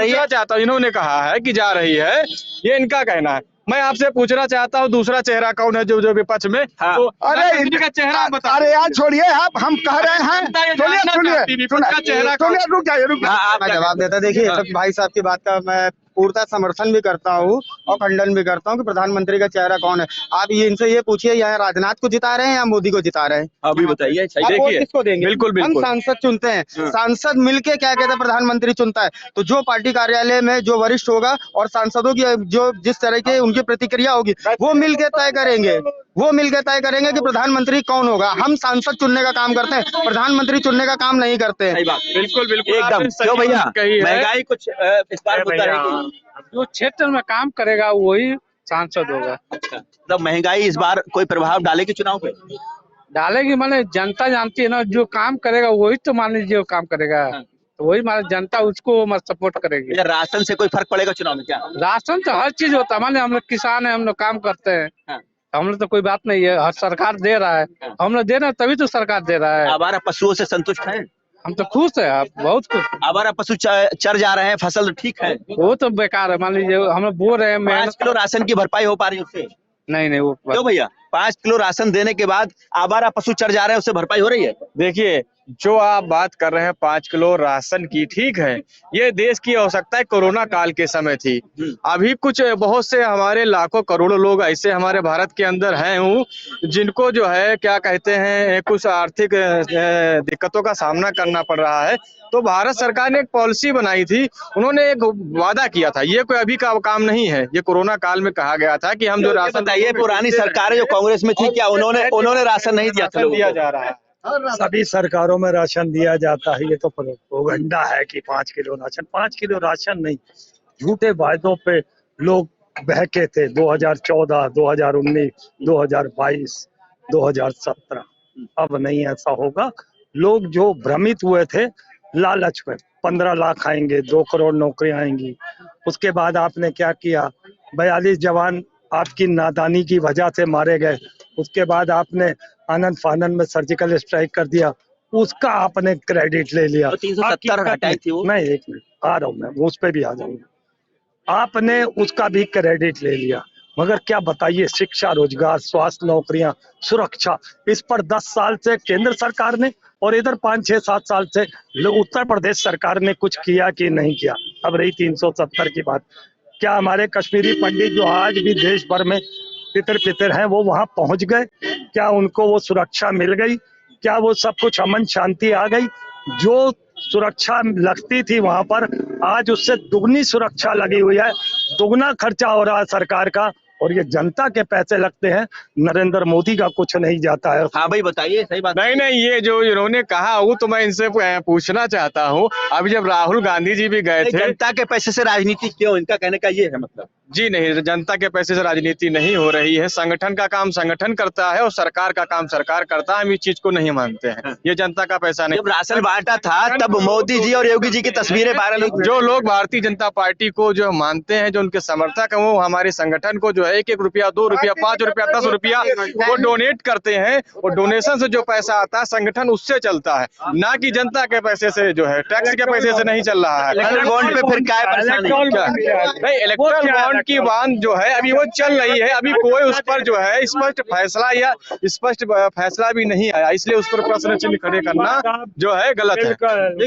पूछना चाहता हूँ, इन्होंने कहा है कि जा रही है, ये इनका कहना है। मैं आपसे पूछना चाहता हूँ दूसरा चेहरा कौन है जो विपक्ष में? तो अरे इनका चेहरा बता। अरे यार छोड़िए, आप हम कह रहे हैं, सुनिए चेहरा कौन है? रुक जाइए। मैं जवाब देता। देखिए, भाई साहब की बात का मैं पूर्णतः समर्थन भी करता हूँ और खंडन भी करता हूँ कि प्रधानमंत्री का चेहरा कौन है। आप इनसे ये पूछिए, यहाँ राजनाथ को जिता रहे हैं या मोदी को जिता रहे हैं? अभी बताइए। किसको देंगे? बिल्कुल हम सांसद चुनते हैं, सांसद मिलके क्या कहते हैं प्रधानमंत्री चुनता है। तो जो पार्टी कार्यालय में जो वरिष्ठ होगा और सांसदों की जो जिस तरह की उनकी प्रतिक्रिया होगी वो मिलके तय करेंगे कि प्रधानमंत्री कौन होगा। हम सांसद चुनने का काम करते हैं, प्रधानमंत्री चुनने का काम नहीं करते हैं। बिल्कुल एकदम। क्यों भैया, महंगाई कुछ इस बार मुद्दा रहेगी? जो क्षेत्र में काम करेगा वही सांसद होगा। तो महंगाई इस बार कोई प्रभाव डालेगी चुनाव पे? डालेगी, माने जनता जानती है ना, जो काम करेगा वही तो मान लीजिए काम करेगा, तो वही माने जनता उसको सपोर्ट करेगी। राशन से कोई फर्क पड़ेगा चुनाव में क्या? राशन तो हर चीज होता है, माने हम लोग किसान है, हम लोग काम करते हैं, हम लोग तो कोई बात नहीं है, हर सरकार दे रहा है, हम लोग दे रहे हैं तभी तो सरकार दे रहा है। आवारा पशुओं से संतुष्ट हैं? हम तो खुश है, आप बहुत खुश। आवारा पशु चर जा रहे हैं, फसल ठीक है? वो तो बेकार है, मान लीजिए हम लोग बो रहे हैं। 5 किलो राशन की भरपाई हो पा रही है उससे? नहीं वो क्यों भैया? 5 किलो राशन देने के बाद आवारा पशु चर जा रहे हैं, उससे भरपाई हो रही है? देखिए, जो आप बात कर रहे हैं 5 किलो राशन की, ठीक है, ये देश की आवश्यकता कोरोना काल के समय थी। अभी कुछ बहुत से हमारे लाखों करोड़ों लोग ऐसे हमारे भारत के अंदर हैं जिनको जो है क्या कहते हैं कुछ आर्थिक दिक्कतों का सामना करना पड़ रहा है। तो भारत सरकार ने एक पॉलिसी बनाई थी, उन्होंने एक वादा किया था, ये कोई अभी का काम नहीं है, ये कोरोना काल में कहा गया था कि हम जो राशन। बताइए, पुरानी सरकार जो कांग्रेस में थी, क्या उन्होंने राशन नहीं दिया था? दिया जा रहा है, सभी सरकारों में राशन दिया जाता है। ये तो प्रोपेगेंडा है कि 5 किलो राशन। 5 किलो राशन नहीं, झूठे वायदों पे लोग बहके थे 2014, 2019, 2022, 2017। अब नहीं ऐसा होगा। लोग जो भ्रमित हुए थे लालच में, 15 लाख आएंगे, 2 करोड़ नौकरियां आएंगी। उसके बाद आपने क्या किया? 42 जवान आपकी नादानी की वजह से मारे गए। उसके बाद आपने आनंद फानंद में सर्जिकल स्ट्राइक कर दिया, उसका आपने क्रेडिट ले लिया। 370 हटाई थी वो। नहीं, एक मिनट आ रहा हूँ, मैं उस पर भी आ जाऊंगा। आपने उसका भी क्रेडिट ले लिया, मगर क्या बताइए, शिक्षा, रोजगार, स्वास्थ्य, नौकरियां, सुरक्षा, इस पर 10 साल से केंद्र सरकार ने और इधर 5, 6, 7 साल से उत्तर प्रदेश सरकार ने कुछ किया कि नहीं किया? अब रही 370 की बात, क्या हमारे कश्मीरी पंडित जो आज भी देश भर में तितर हैं वो वहां पहुंच गए? क्या उनको वो सुरक्षा मिल गई? क्या वो सब कुछ अमन शांति आ गई? जो सुरक्षा लगती थी वहां पर, आज उससे दुगनी सुरक्षा लगी हुई है, दुगना खर्चा हो रहा है सरकार का, और ये जनता के पैसे लगते हैं, नरेंद्र मोदी का कुछ नहीं जाता है। हाँ भाई बताइए, सही बात। नहीं, ये जो इन्होंने कहा वो तो मैं इनसे पूछना चाहता हूँ। अभी जब राहुल गांधी जी भी गए थे, जनता के पैसे से राजनीति क्यों, इनका कहने का ये है मतलब। जी नहीं, जनता के पैसे से राजनीति नहीं हो रही है। संगठन का काम संगठन करता है और सरकार का काम सरकार करता है। हम इस चीज को नहीं मानते हैं। ये जनता का पैसा नहीं। जब राशन बांटा था तब मोदी जी और योगी जी की तस्वीरें वायरल हुई। जो लोग भारतीय जनता पार्टी को जो मानते हैं, जो उनके समर्थक हैं, वो हमारे संगठन को जो है 1-1 रुपया, 2 रुपया, 5 रुपया, 10 रुपया वो डोनेट करते हैं, और डोनेशन से जो पैसा आता है संगठन उससे चलता है, ना कि जनता के पैसे से, जो है टैक्स के पैसे से नहीं चल रहा है। इलेक्ट्रल बॉन्ड पे फिर क्या है परेशानी? नहीं, इलेक्ट्रल बॉन्ड की बात जो है अभी वो चल रही है। अभी कोई उस पर जो है स्पष्ट फैसला भी नहीं आया, इसलिए उस पर प्रश्न चिन्ह खड़े करना जो है गलत है।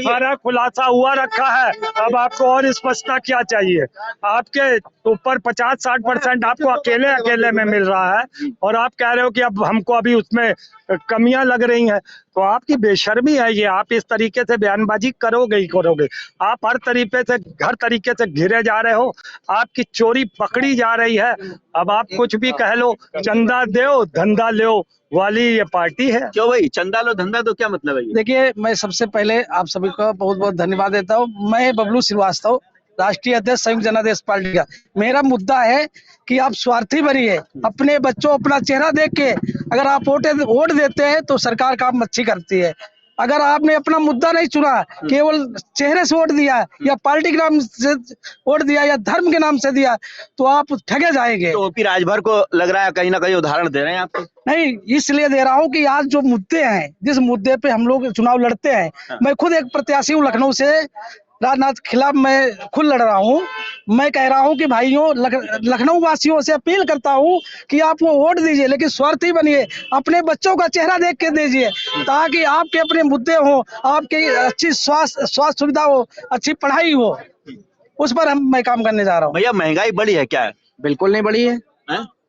सारा खुलासा हुआ रखा है, अब आपको और स्पष्टता क्या चाहिए? आपके ऊपर 50-60% आपको अकेले में मिल रहा है, और आप कह रहे हो कि अब हमको अभी उसमें कमियां लग रही हैं, तो आपकी बेशर्मी है ये। आप इस तरीके से बयानबाजी करोगे ही करोगे। आप हर तरीके से घिरे जा रहे हो, आपकी चोरी पकड़ी जा रही है। अब आप कुछ भी कह लो, चंदा दो धंधा लो वाली ये पार्टी है। क्यों भाई, चंदा लो धंधा दो, क्या मतलब है? देखिए, मैं सबसे पहले आप सभी को बहुत बहुत धन्यवाद देता हूँ। मैं बबलू श्रीवास्तव, राष्ट्रीय अध्यक्ष संयुक्त जनादेश पार्टी का। मेरा मुद्दा है कि आप स्वार्थी बनिए, अपने बच्चों अपना चेहरा देख के अगर आप वोट देते हैं तो सरकार काम अच्छी करती है। अगर आपने अपना मुद्दा नहीं चुना, केवल चेहरे से वोट दिया या पार्टी के नाम से वोट दिया या धर्म के नाम से दिया, तो आप ठगे जाएंगे। तो ओपी राजभर को लग रहा है कहीं ना कहीं उदाहरण दे रहे हैं आपको। नहीं, इसलिए दे रहा हूँ कि आज जो मुद्दे हैं, जिस मुद्दे पे हम लोग चुनाव लड़ते हैं, मैं खुद एक प्रत्याशी हूँ लखनऊ से, राजनाथ के खिलाफ मैं खुद लड़ रहा हूँ। मैं कह रहा हूँ कि भाइयों, लखनऊ वासियों से अपील करता हूँ कि आप वो वोट दीजिए, लेकिन स्वार्थी बनिए, अपने बच्चों का चेहरा देख के दीजिए, ताकि आपके अपने मुद्दे हो, आपकी अच्छी स्वास्थ्य सुविधा हो, अच्छी पढ़ाई हो, उस पर मैं काम करने जा रहा हूँ। भैया महंगाई बढ़ी है क्या? बिल्कुल नहीं बढ़ी है,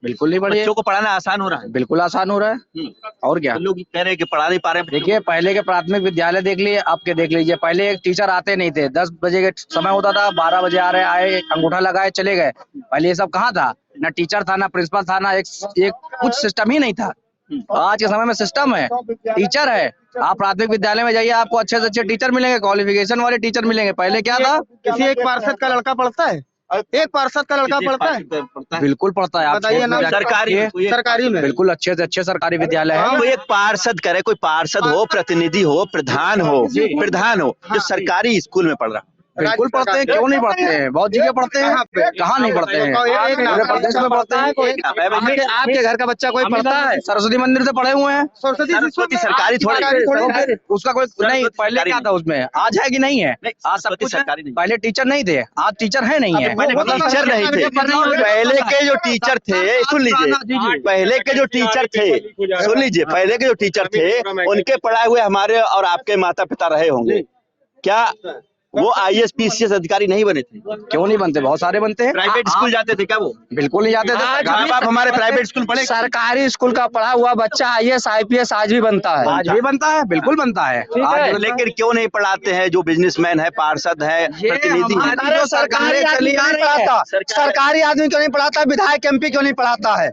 बिल्कुल नहीं बढ़ी है। बच्चों को पढ़ाना आसान हो रहा है? बिल्कुल आसान हो रहा है, और क्या। तो लोग कह रहे हैं कि पढ़ा नहीं पा रहे हैं। देखिए, पहले के प्राथमिक विद्यालय देख लिए, आपके देख लीजिए, पहले एक टीचर आते नहीं थे, 10 बजे के समय होता था, 12 बजे आ रहे, आए, अंगूठा लगाए, चले गए। पहले ये सब कहाँ था? ना टीचर था, ना प्रिंसिपल था, ना एक कुछ सिस्टम ही नहीं था। आज के समय में सिस्टम है, टीचर है। आप प्राथमिक विद्यालय में जाइए, आपको अच्छे से अच्छे टीचर मिलेंगे, क्वालिफिकेशन वाले टीचर मिलेंगे। पहले क्या था? किसी एक पार्षद का लड़का पढ़ता है, एक पार्षद का लड़का पढ़ता है? बिल्कुल पढ़ता है। बताइए ना। सरकारी में बिल्कुल अच्छे से अच्छे सरकारी विद्यालय है। वो एक पार्षद करे, कोई पार्षद हो, प्रतिनिधि हो, प्रधान हो, जो सरकारी स्कूल में पढ़ रहा। बिल्कुल पढ़ते हैं, क्यों नहीं पढ़ते हैं? बहुत जगह पढ़ते हैं, कहाँ नहीं पढ़ते हैं? पूरे प्रदेश में पढ़ते हैं। आपके घर का बच्चा कोई पढ़ता है? सरस्वती मंदिर से पढ़े हुए हैं। सरस्वती सरकारी थोड़ी, उसका कोई नहीं। पहले क्या था उसमें, आज है कि नहीं है? आज सब कुछ सरकारी। पहले टीचर नहीं थे, आज टीचर है नहीं है। टीचर नहीं थे, पहले के जो टीचर थे, सुन लीजिए, पहले के जो टीचर थे, उनके पढ़ाए हुए हमारे और आपके माता पिता रहे होंगे क्या? वो IAS PCS अधिकारी नहीं बने थे? क्यों नहीं बनते? बहुत सारे बनते हैं। प्राइवेट स्कूल जाते थे क्या वो? बिल्कुल नहीं जाते थे। आप हमारे प्राइवेट स्कूल पढ़े? सरकारी स्कूल का पढ़ा हुआ बच्चा IAS IPS आज भी बनता है। आज भी बनता है, बिल्कुल बनता है। लेकिन क्यों नहीं पढ़ाते हैं जो बिजनेसमैन है, पार्षद है, प्रतिनिधि है? सरकारी आदमी क्यों नहीं पढ़ाता? विधायक MP क्यों नहीं पढ़ाता है?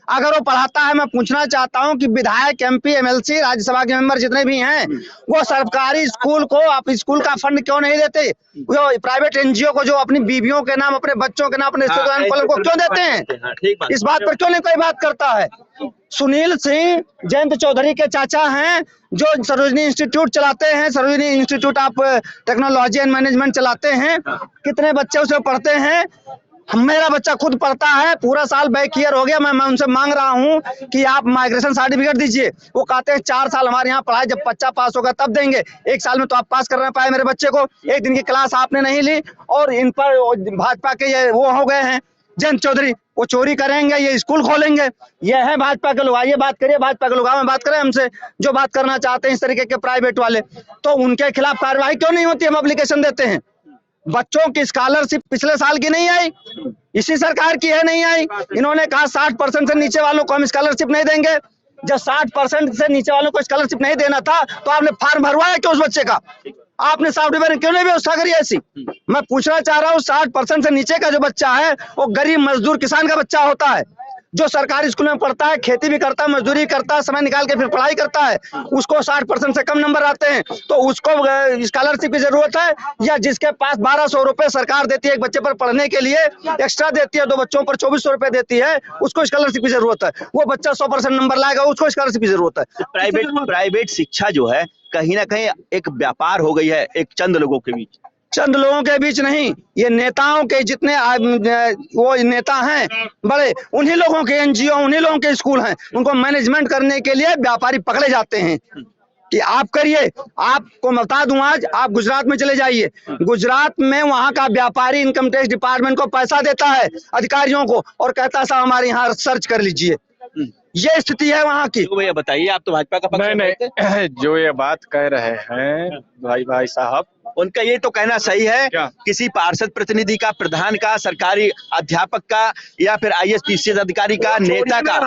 अगर वो पढ़ाता है, मैं पूछना चाहता हूं कि विधायक MP MLC राज्यसभा के मेंबर जितने भी हैं, वो सरकारी स्कूल को, आप स्कूल का फंड क्यों नहीं देते? वो प्राइवेट NGO को जो अपनी बीवियों के नाम, अपने बच्चों के नाम, अपने रिश्तेदारों को क्यों देते हैं? इस बात पर क्यों नहीं कोई बात करता है? सुनील सिंह जयंत चौधरी के चाचा हैं, जो सरोजनी इंस्टीट्यूट चलाते हैं, Sarojini institute of technology and management चलाते हैं। कितने बच्चे उसमें पढ़ते हैं? मेरा बच्चा खुद पढ़ता है, पूरा साल बैक ईयर हो गया। मैं उनसे मांग रहा हूं कि आप माइग्रेशन सर्टिफिकेट दीजिए। वो कहते हैं 4 साल हमारे यहाँ पढ़ाई, जब बच्चा पास होगा तब देंगे। 1 साल में तो आप पास कर ना पाए मेरे बच्चे को, 1 दिन की क्लास आपने नहीं ली। और इन पर भाजपा के ये वो हो गए हैं जयंत चौधरी, वो चोरी करेंगे, ये स्कूल खोलेंगे। ये है भाजपा के लोग। आइए बात करिए, भाजपा के लोग में बात करें हमसे, जो बात करना चाहते हैं इस तरीके के प्राइवेट वाले। तो उनके खिलाफ कार्रवाई क्यों नहीं होती? हम एप्लीकेशन देते हैं। बच्चों की स्कॉलरशिप पिछले साल की नहीं आई, इसी सरकार की है, नहीं आई। इन्होंने कहा 60% से नीचे वालों को हम स्कॉलरशिप नहीं देंगे। जब 60% से नीचे वालों को स्कॉलरशिप नहीं देना था, तो आपने फॉर्म भरवाया क्यों उस बच्चे का? आपने सॉफ्टवेयर में क्यों नहीं व्यवस्था करी ऐसी? मैं पूछना चाह रहा हूँ 60% से नीचे का जो बच्चा है वो गरीब मजदूर किसान का बच्चा होता है, जो सरकारी स्कूल में पढ़ता है, खेती भी करता है, मजदूरी करता है, समय निकाल के फिर पढ़ाई करता है, उसको 60% से कम नंबर आते हैं तो उसको स्कॉलरशिप की जरूरत है? या जिसके पास 1200 रुपए सरकार देती है एक बच्चे पर पढ़ने के लिए, एक्स्ट्रा देती है, 2 बच्चों पर 2400 रुपए देती है, उसको स्कॉलरशिप की जरूरत है? वो बच्चा 100% नंबर लाएगा, उसको स्कॉलरशिप की जरूरत है? प्राइवेट शिक्षा जो है कहीं ना कहीं एक व्यापार हो गई है एक चंद लोगों के बीच। चंद लोगों के बीच नहीं, ये नेताओं के जितने वो नेता हैं बड़े, उन्हीं लोगों के एनजीओ, उन्हीं लोगों के स्कूल हैं, उनको मैनेजमेंट करने के लिए व्यापारी पकड़े जाते हैं कि आप करिए। आपको बता दूं, आज आप गुजरात में चले जाइए, गुजरात में वहां का व्यापारी इनकम टैक्स डिपार्टमेंट को पैसा देता है अधिकारियों को और कहता है साहब हमारे यहाँ सर्च कर लीजिए। ये स्थिति है वहाँ की। तो भैया बताइए, आप तो भाजपा का पक्ष नहीं, जो ये बात कह रहे हैं भाई साहब, उनका ये तो कहना सही है किसी पार्षद प्रतिनिधि का, प्रधान का, सरकारी अध्यापक का या फिर IAS अधिकारी का, नेता का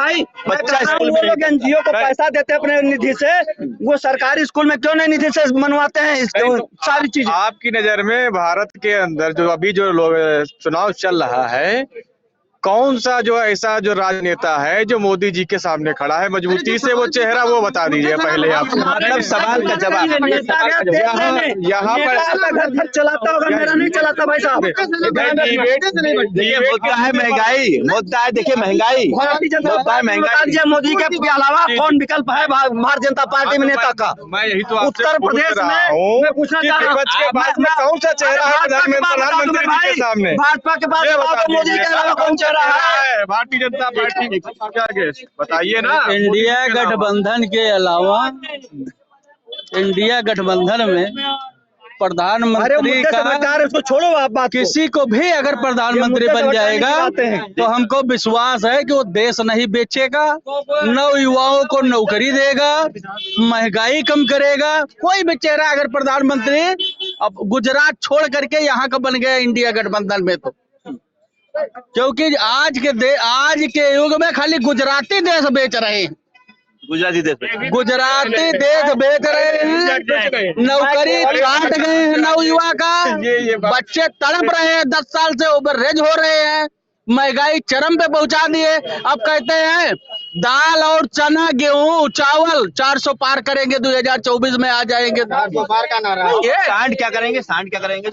बच्चा स्कूल में एनजीओ को पैसा देते हैं अपने निधि से, वो सरकारी स्कूल में क्यों नहीं निधि से मनवाते हैं सारी चीजें? आपकी नजर में भारत के अंदर जो अभी जो चुनाव चल रहा है, कौन सा जो ऐसा जो राजनेता है जो मोदी जी के सामने खड़ा है मजबूती से? वो चेहरा वो बता दीजिए पहले आप। सब सवाल का जवाब यहाँ पर घर चलाता होगा, मेरा नहीं चलाता भाई साहब। मुद्दा है महंगाई, मुद्दा है देखिए महंगाई, महंगाई। मोदी के अलावा कौन विकल्प है भारतीय जनता पार्टी में नेता का? मैं यही तो उत्तर प्रदेश में मैं पूछना चाह रहा हूँ कौन सा चेहरा है प्रधानमंत्री जी के सामने? भाजपा के पास मोदी के अलावा कौन चेहरा है? भारतीय जनता पार्टी क्या बताइए ना। इंडिया गठबंधन के अलावा इंडिया गठबंधन में प्रधानमंत्री का उसको छोड़ो आप बात, किसी को भी अगर प्रधानमंत्री बन जाएगा तो हमको विश्वास है कि वो देश नहीं बेचेगा, नव युवाओं को नौकरी देगा, महंगाई कम करेगा। कोई भी चेहरा अगर प्रधानमंत्री अब गुजरात छोड़ करके यहाँ का बन गया इंडिया गठबंधन में, तो क्योंकि आज के युग में खाली गुजराती देश बेच रहे हैं, गुजराती देश बेच रहे हैं, नौकरी काट गए हैं नवयुवा का, बच्चे तड़प रहे हैं, 10 साल से ओवररेज हो रहे हैं, महंगाई चरम पे पहुंचा दिए। अब कहते हैं दाल और चना, गेहूं, चावल 400 पार करेंगे, 2024 में आ जाएंगे। सांड क्या करेंगे?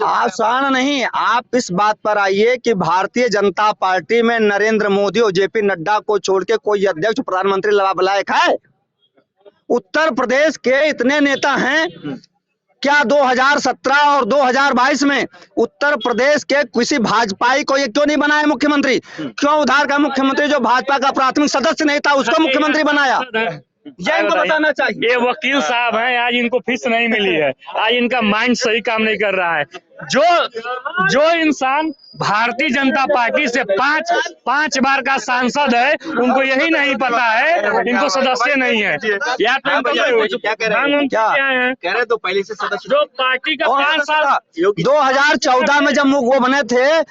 आसान नहीं। आप इस बात पर आइए कि भारतीय जनता पार्टी में नरेंद्र मोदी और JP नड्डा को छोड़ के कोई अध्यक्ष प्रधानमंत्री लायक है? उत्तर प्रदेश के इतने नेता हैं, क्या 2017 और 2022 में उत्तर प्रदेश के किसी भाजपाई को ये क्यों नहीं बनाया मुख्यमंत्री? क्यों उधर का मुख्यमंत्री जो भाजपा का प्राथमिक सदस्य नहीं था उसको मुख्यमंत्री बनाया? ये इनको बताना चाहिए। ये वकील साहब हैं, आज इनको फीस नहीं मिली है, आज इनका माइंड सही काम नहीं कर रहा है। जो इंसान भारतीय जनता पार्टी से पांच बार का सांसद है, उनको यही नहीं पता है, इनको सदस्य नहीं है। या कह रहे तो पहले से सदस्य जो पार्टी का 5 साल 2014 में जब वो बने थे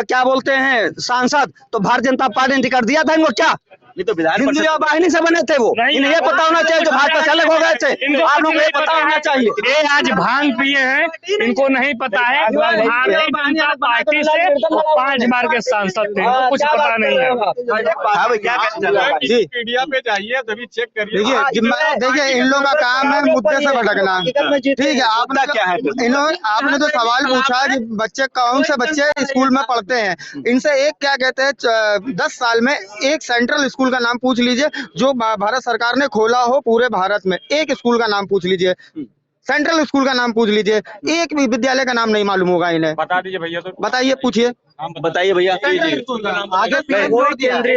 क्या बोलते हैं सांसद, तो भारतीय जनता पार्टी ने टिकट दिया था इनको? क्या तो हिंदू वाहिनी से बने थे वो? इन्हें ये पता होना चाहिए जो भाजपा से अलग हो गए थे, आप लोगों को ये पता होना चाहिए। ये आज भांग पिए हैं, इनको नहीं पता है भारतीय जनता पार्टी से 5 बार के सांसद थे, इनको कुछ पता नहीं है। मीडिया पे जाइए तभी चेक करिए। देखिए इन लोगों का काम है मुद्दे से भटकना, ठीक है। आपने क्या है, आपने तो सवाल पूछा कि बच्चे कौन से बच्चे स्कूल में पढ़ते हैं, इनसे एक क्या कहते हैं 10 साल में एक सेंट्रल स्कूल का नाम पूछ लीजिए जो भारत सरकार ने खोला हो पूरे भारत में, एक स्कूल का नाम पूछ लीजिए, सेंट्रल स्कूल का नाम पूछ लीजिए, एक भी विद्यालय का नाम नहीं मालूम होगा इन्हें। बता दीजिए भैया, तो बताइए, पूछिए, बताइए भैया। आगे केंद्रीय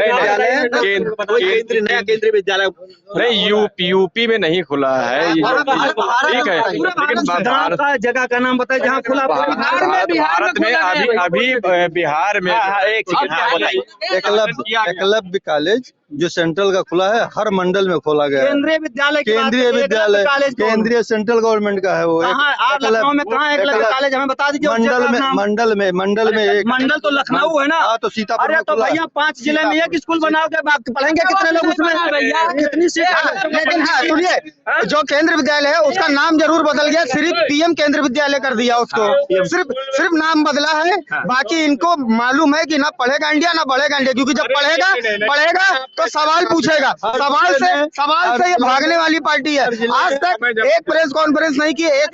विद्यालय नहीं, यूपी में नहीं खुला है, ठीक है, लेकिन भारत जगह का नाम बताइए जहाँ खुला। भारत में अभी बिहार में एकलव्य कॉलेज जो सेंट्रल का खुला है, हर मंडल में खोला गया है। केंद्रीय विद्यालय केंद्रीय सेंट्रल गवर्नमेंट का है वो। आप लखनऊ में कहाँ एकलव्य कॉलेज हमें बता दीजिए। मंडल में एक मंडल तो लखनऊ है ना। तो सीतापुर अरे तो भैया 5 जिले में एक स्कूल बनाओगे, पढ़ेंगे कितने लोग उसमें भैया, कितनी सीट। लेकिन हाँ सुनिए, जो केंद्र विद्यालय है उसका नाम जरूर बदल गया, सिर्फ पीएम केंद्र विद्यालय कर दिया उसको, सिर्फ नाम बदला है। बाकी इनको मालूम है कि ना पढ़ेगा इंडिया ना बढ़ेगा इंडिया, क्योंकि जब पढ़ेगा तो सवाल पूछेगा, सवाल से ये भागने वाली पार्टी है। आज तक एक प्रेस कॉन्फ्रेंस नहीं की, एक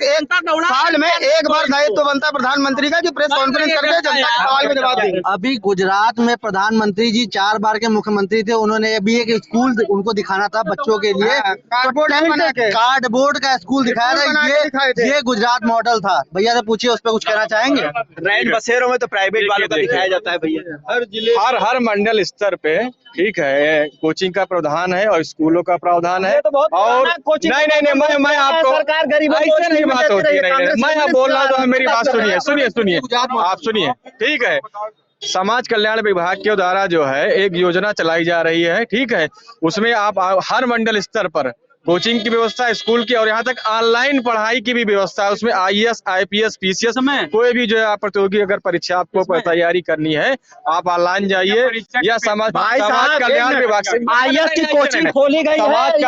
साल में एक बार दायित्व बनता है प्रधानमंत्री का कि प्रेस कॉन्फ्रेंस करके जनता के सवाल का जवाब दें। अभी गुजरात में प्रधानमंत्री जी 4 बार के मुख्यमंत्री थे, उन्होंने अभी एक स्कूल उनको दिखाना था बच्चों के लिए, कार्डबोर्ड का स्कूल दिखाया था। ये गुजरात मॉडल था। भैया से पूछिए, उस पर कुछ कहना चाहेंगे? रैन बसेरों में तो प्राइवेट वालों का दिखाया जाता है भैया, हर जिले हर मंडल स्तर पे ठीक है, कोचिंग का प्रावधान है और स्कूलों का प्रावधान है। और नहीं मैं आपको ऐसे नहीं बात होती है, मैं बोल रहा हूँ, मेरी बात सुनिए आप सुनिए, ठीक है। समाज कल्याण विभाग के द्वारा जो है एक योजना चलाई जा रही है, ठीक है, उसमें आप हर मंडल स्तर पर कोचिंग की व्यवस्था, स्कूल की, और यहाँ तक ऑनलाइन पढ़ाई की भी व्यवस्था है। उसमें IAS, IPS, PCS में कोई भी जो है आप प्रतियोगी अगर परीक्षा आपको तैयारी करनी है, आप ऑनलाइन जाइए या समाज कल्याण विभाग से IAS की कोचिंग खोली गई है, समाज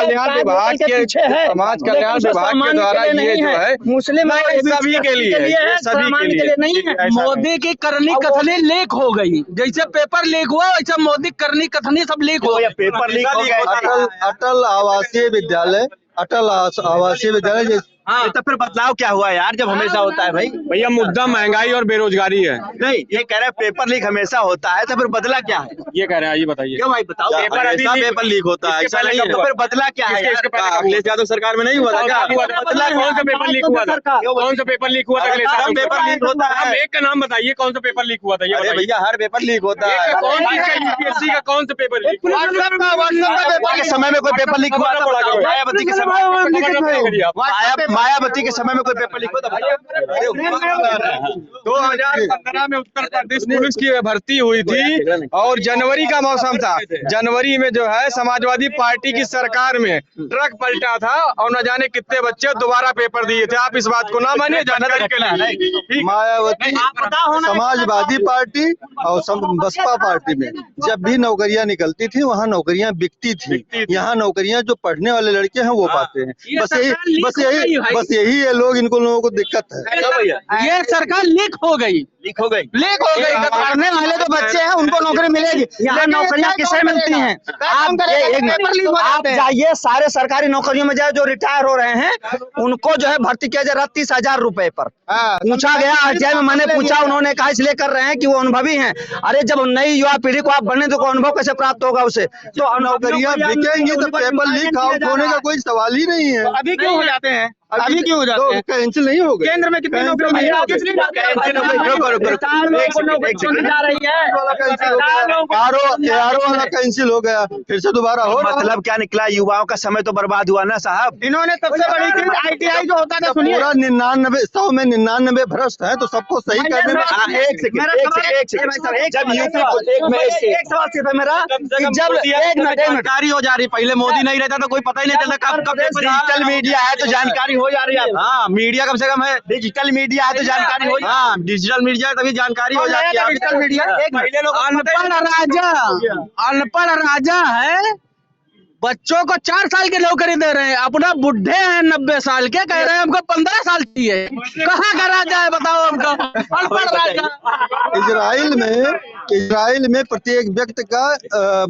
कल्याण विभाग के द्वारा ये जो है मुस्लिम सभी के लिए नहीं है। मोदी की करनी कथनी लीक हो गई, जैसे पेपर लीक हुआ वैसे मोदी करनी कथनी सब लीक हो गया। पेपर लीक हो गया। अटल आवासीय विद्यालय हाँ, तो फिर बदलाव क्या हुआ यार, जब हमेशा होता है भाई? भैया मुद्दा महंगाई और बेरोजगारी है। नहीं, ये कह रहे हैं पेपर लीक हमेशा होता है, तो फिर बदला क्या है? ये कह रहे हैं, ये बताइए क्यों भाई, बताओ। पेपर लीक होता है, ऐसा नहीं है, तो फिर बदला क्या है? अखिलेश यादव सरकार में नहीं हुआ था क्या? बदला कौन सा पेपर लीक हुआ था? कौन सा पेपर लीक हुआ था? पेपर लीक होता है, एक का नाम बताइए, कौन सा पेपर लीक हुआ था? ये भैया हर पेपर लीक होता है। UPSC का कौन सा पेपर लीक? के समय में कोई पेपर लीक हुआ था? मायावती के समय में कोई पेपर लीक होता? 2015 में उत्तर प्रदेश पुलिस की भर्ती हुई थी और जनवरी का मौसम था। जनवरी में जो है समाजवादी पार्टी की सरकार में ट्रक पलटा था और न जाने कितने बच्चे दोबारा पेपर दिए थे। आप इस बात को ना मानिए, जानकारी के लिए। मायावती समाजवादी पार्टी और बसपा पार्टी में जब भी नौकरियां निकलती थी वहाँ नौकरियां बिकती थी, यहाँ नौकरियां जो पढ़ने वाले लड़के हैं वो पाते हैं। बस यही ये लोगों को दिक्कत है। ये सरकार लीक हो गई। पढ़ने वाले तो बच्चे हैं, उनको नौकरी मिलेगी। ये नौकरियां किसे मिलती हैं? आप जाइए सारे सरकारी नौकरियों में जाए, जो रिटायर हो रहे हैं उनको जो है भर्ती किया जा रहा 30,000 रुपए पर। पूछा गया RTI में, मैंने पूछा, उन्होंने कहा इसलिए कर रहे हैं कि वो अनुभवी हैं। अरे जब नई युवा पीढ़ी को आप बनने तो अनुभव कैसे प्राप्त होगा उसे? तो नौकरियां बिकेंगी तो पेपर लीक होने का कोई सवाल ही नहीं है। अभी क्यों हो जाते हैं? अभी क्यों हो जाते हैं? कैंसिल नहीं हो गए। केंद्र में कितनी नौकरी मिली? वाला कैंसिल हो गया, फिर से दोबारा हो। मतलब क्या निकला? युवाओं का समय तो बर्बाद हुआ ना साहब। इन्होंने सबसे बड़ी चीज ITI जो होता था, सुनिए, पूरा 99 में 99 भ्रष्ट है, तो सबको सही करने में एक सेकंड जब एक सवाल सिर्फ मेरा, जब जानकारी हो जा रही, पहले मोदी नहीं रहता तो कोई पता ही नहीं चलता कब डिजिटल मीडिया है तो जानकारी हो जा रही है। हाँ, मीडिया कम से कम है, डिजिटल मीडिया है तो जानकारी हो। हाँ, डिजिटल मीडिया तभी जानकारी हो जाती है। डिजिटल मीडिया अनपढ़ राजा है, बच्चों को 4 साल की नौकरी दे रहे हैं, अपना बुढ़े हैं 90 साल के, कह रहे हैं हमको 15 साल चाहिए। कहाँ का राजा है बताओ हमको? अनपढ़ राजा। इजराइल में प्रत्येक व्यक्ति का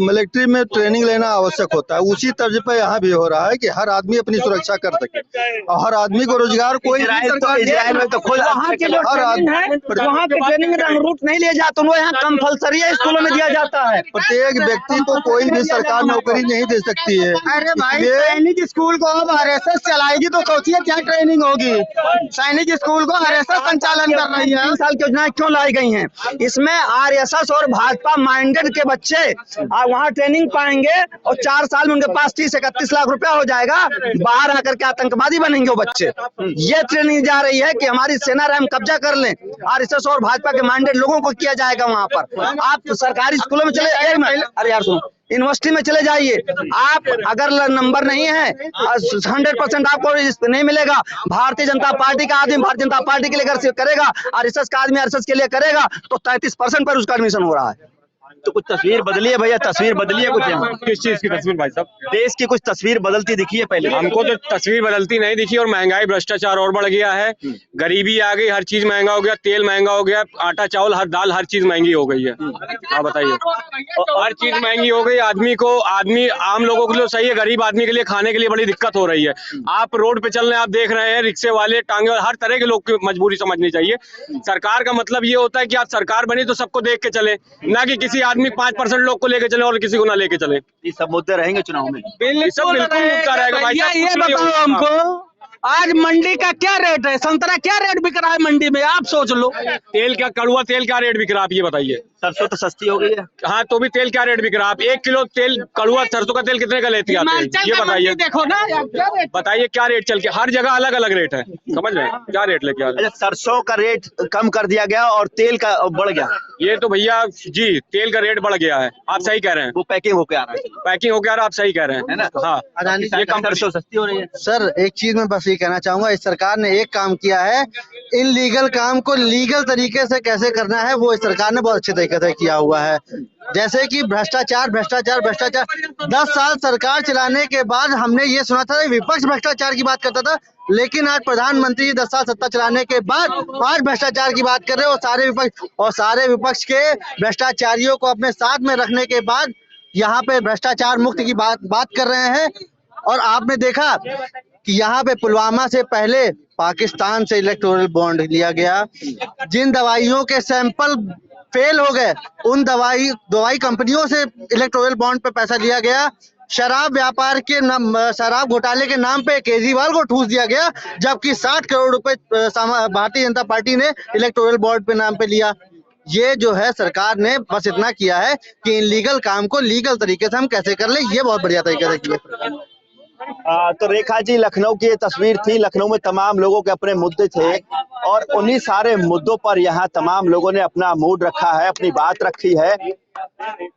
मिलिट्री में ट्रेनिंग लेना आवश्यक होता है। उसी तर्ज पे यहाँ भी हो रहा है कि हर आदमी अपनी सुरक्षा कर सके और हर आदमी को रोजगार कोई इजराइल में तो खुद वहाँ के जो ट्रेनिंग है, वहाँ के ट्रेनिंग रूट नहीं लिया जाता, वो यहाँ कंपल्सरी स्कूलों में दिया जाता है। प्रत्येक व्यक्ति को कोई भी सरकार नौकरी नहीं दे सकती है। अरे भाई, सैनिक स्कूल को अब RSS चलाएगी तो सोचिए क्या ट्रेनिंग होगी। सैनिक स्कूल को RSS संचालन कर रही है। 3 साल की योजनाएं क्यों लाई गई हैं? इसमें RSS और भाजपा माइंडेड के बच्चे वहाँ ट्रेनिंग पाएंगे और 4 साल में उनके पास 30-31 लाख रुपया हो जाएगा, बाहर आकर के आतंकवादी बनेंगे वो बच्चे। ये ट्रेनिंग जा रही है कि हमारी सेना हम कब्जा कर लें। RSS और भाजपा के माइंडेड लोगों को किया जाएगा वहाँ पर। आप सरकारी स्कूलों में चले, अरे यार सुनो, यूनिवर्सिटी में चले जाइए, आप अगर नंबर नहीं है 100% आपको नहीं मिलेगा। भारतीय जनता पार्टी का आदमी भारतीय जनता पार्टी के लिए अगर करेगा, आरएसएस का आदमी आरएसएस के लिए करेगा, तो 33% पर उसका एडमिशन हो रहा है। तो कुछ तस्वीर बदली है भैया, तस्वीर बदली है कुछ यहाँ। किस चीज की तस्वीर भाई साहब? देश की कुछ तस्वीर बदलती दिखी है पहले? हमको तो तस्वीर बदलती नहीं दिखी, और महंगाई भ्रष्टाचार और बढ़ गया है, गरीबी आ गई, हर चीज महंगा हो गया, तेल महंगा हो गया, आटा चावल हर दाल हर चीज महंगी हो गई है। आप बताइए, हर चीज महंगी हो गई। आदमी आम लोगों के लिए सही है, गरीब आदमी के लिए खाने के लिए बड़ी दिक्कत हो रही है। आप रोड पे चल रहे हैं, आप देख रहे हैं रिक्शे वाले, टांगे वाले, हर तरह के लोग की मजबूरी समझनी चाहिए। सरकार का मतलब ये होता है कि आज सरकार बनी तो सबको देख के चले, ना कि किसी आदमी 5% लोग को लेके चले और किसी को ना लेके चले। ये सब मुद्दे रहेंगे चुनाव में? बिल्कुल मुद्दा रहेगा भाई साहब। ये बताओ हमको, आज मंडी का क्या रेट है? संतरा क्या रेट बिक रहा है मंडी में, आप सोच लो। तेल क्या, कड़वा तेल क्या रेट बिक रहा है आप ये बताइए। सरसों तो सस्ती हो गई है। हाँ, तो भी तेल क्या रेट बिक रहा है? आप 1 किलो तेल कड़वा सरसों का तेल कितने का लेती है ये बताइए। देखो ना, बताइए क्या रेट चल के, हर जगह अलग अलग रेट है, समझ रहे हैं? क्या रेट लेके आ रहे हैं? सरसों का रेट कम कर दिया गया और तेल का बढ़ गया। ये तो भैया जी, तेल का रेट बढ़ गया है, आप सही कह रहे हैं। वो पैकिंग होके आ रहा है, पैकिंग होके आ रहा है, आप सही कह रहे हैं, है ना? हाँ, ये कम सरसों सस्ती हो रही है। सर एक चीज मैं बस ये कहना चाहूंगा, इस सरकार ने एक काम किया है, इनलीगल काम को लीगल तरीके से कैसे करना है वो इस सरकार ने बहुत अच्छे तरीके से किया हुआ है। जैसे कि भ्रष्टाचार 10 साल सरकार चलाने के बाद हमने ये सुना था विपक्ष भ्रष्टाचार की बात करता था, लेकिन आज प्रधानमंत्री 10 साल सत्ता चलाने के बाद आज भ्रष्टाचार की बात कर रहे हैं, और सारे विपक्ष के भ्रष्टाचारियों को अपने साथ में रखने के बाद यहाँ पे भ्रष्टाचार मुक्त की बात कर रहे हैं। और आपने देखा कि यहाँ पे पुलवामा से पहले पाकिस्तान से इलेक्टोरल बॉन्ड लिया गया, जिन दवाइयों के सैंपल फेल हो गए उन दवाई कंपनियों से इलेक्टोरल बॉन्ड पे पैसा लिया गया, शराब व्यापार के शराब घोटाले के नाम पे केजरीवाल को ठूस दिया गया, जबकि 60 करोड़ रुपए भारतीय जनता पार्टी ने इलेक्टोरल बॉन्ड पे नाम पे लिया। ये जो है सरकार ने बस इतना किया है कि इनलीगल काम को लीगल तरीके से हम कैसे कर ले, ये बहुत बढ़िया तरीके से किया। तो रेखा जी, लखनऊ की ये तस्वीर थी। लखनऊ में तमाम लोगों के अपने मुद्दे थे और उन्हीं सारे मुद्दों पर यहाँ तमाम लोगों ने अपना मूड रखा है, अपनी बात रखी है।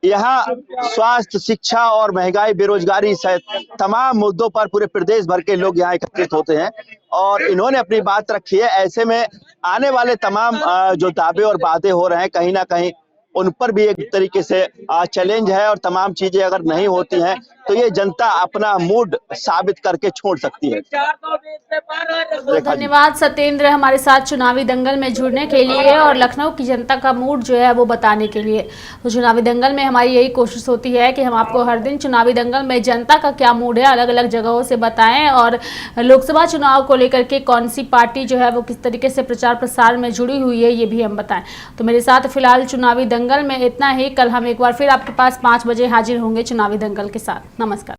यहाँ स्वास्थ्य, शिक्षा और महंगाई, बेरोजगारी सहित तमाम मुद्दों पर पूरे प्रदेश भर के लोग यहाँ एकत्रित होते हैं और इन्होंने अपनी बात रखी है। ऐसे में आने वाले तमाम जो दावे और वादे हो रहे हैं, कहीं ना कहीं उन पर भी एक तरीके से चैलेंज है और तमाम चीजें अगर नहीं होती हैं तो ये जनता अपना मूड साबित करके छोड़ सकती है। धन्यवाद सत्येंद्र हमारे साथ चुनावी दंगल में जुड़ने के लिए और लखनऊ की जनता का मूड जो है वो बताने के लिए। तो चुनावी दंगल में हमारी यही कोशिश होती है कि हम आपको हर दिन चुनावी दंगल में जनता का क्या मूड है अलग अलग जगहों से बताएं और लोकसभा चुनाव को लेकर के कौन सी पार्टी जो है वो किस तरीके से प्रचार प्रसार में जुड़ी हुई है ये भी हम बताएं। तो मेरे साथ फिलहाल चुनावी दंगल में इतना ही। कल हम एक बार फिर आपके पास 5 बजे हाजिर होंगे चुनावी दंगल के साथ। नमस्कार।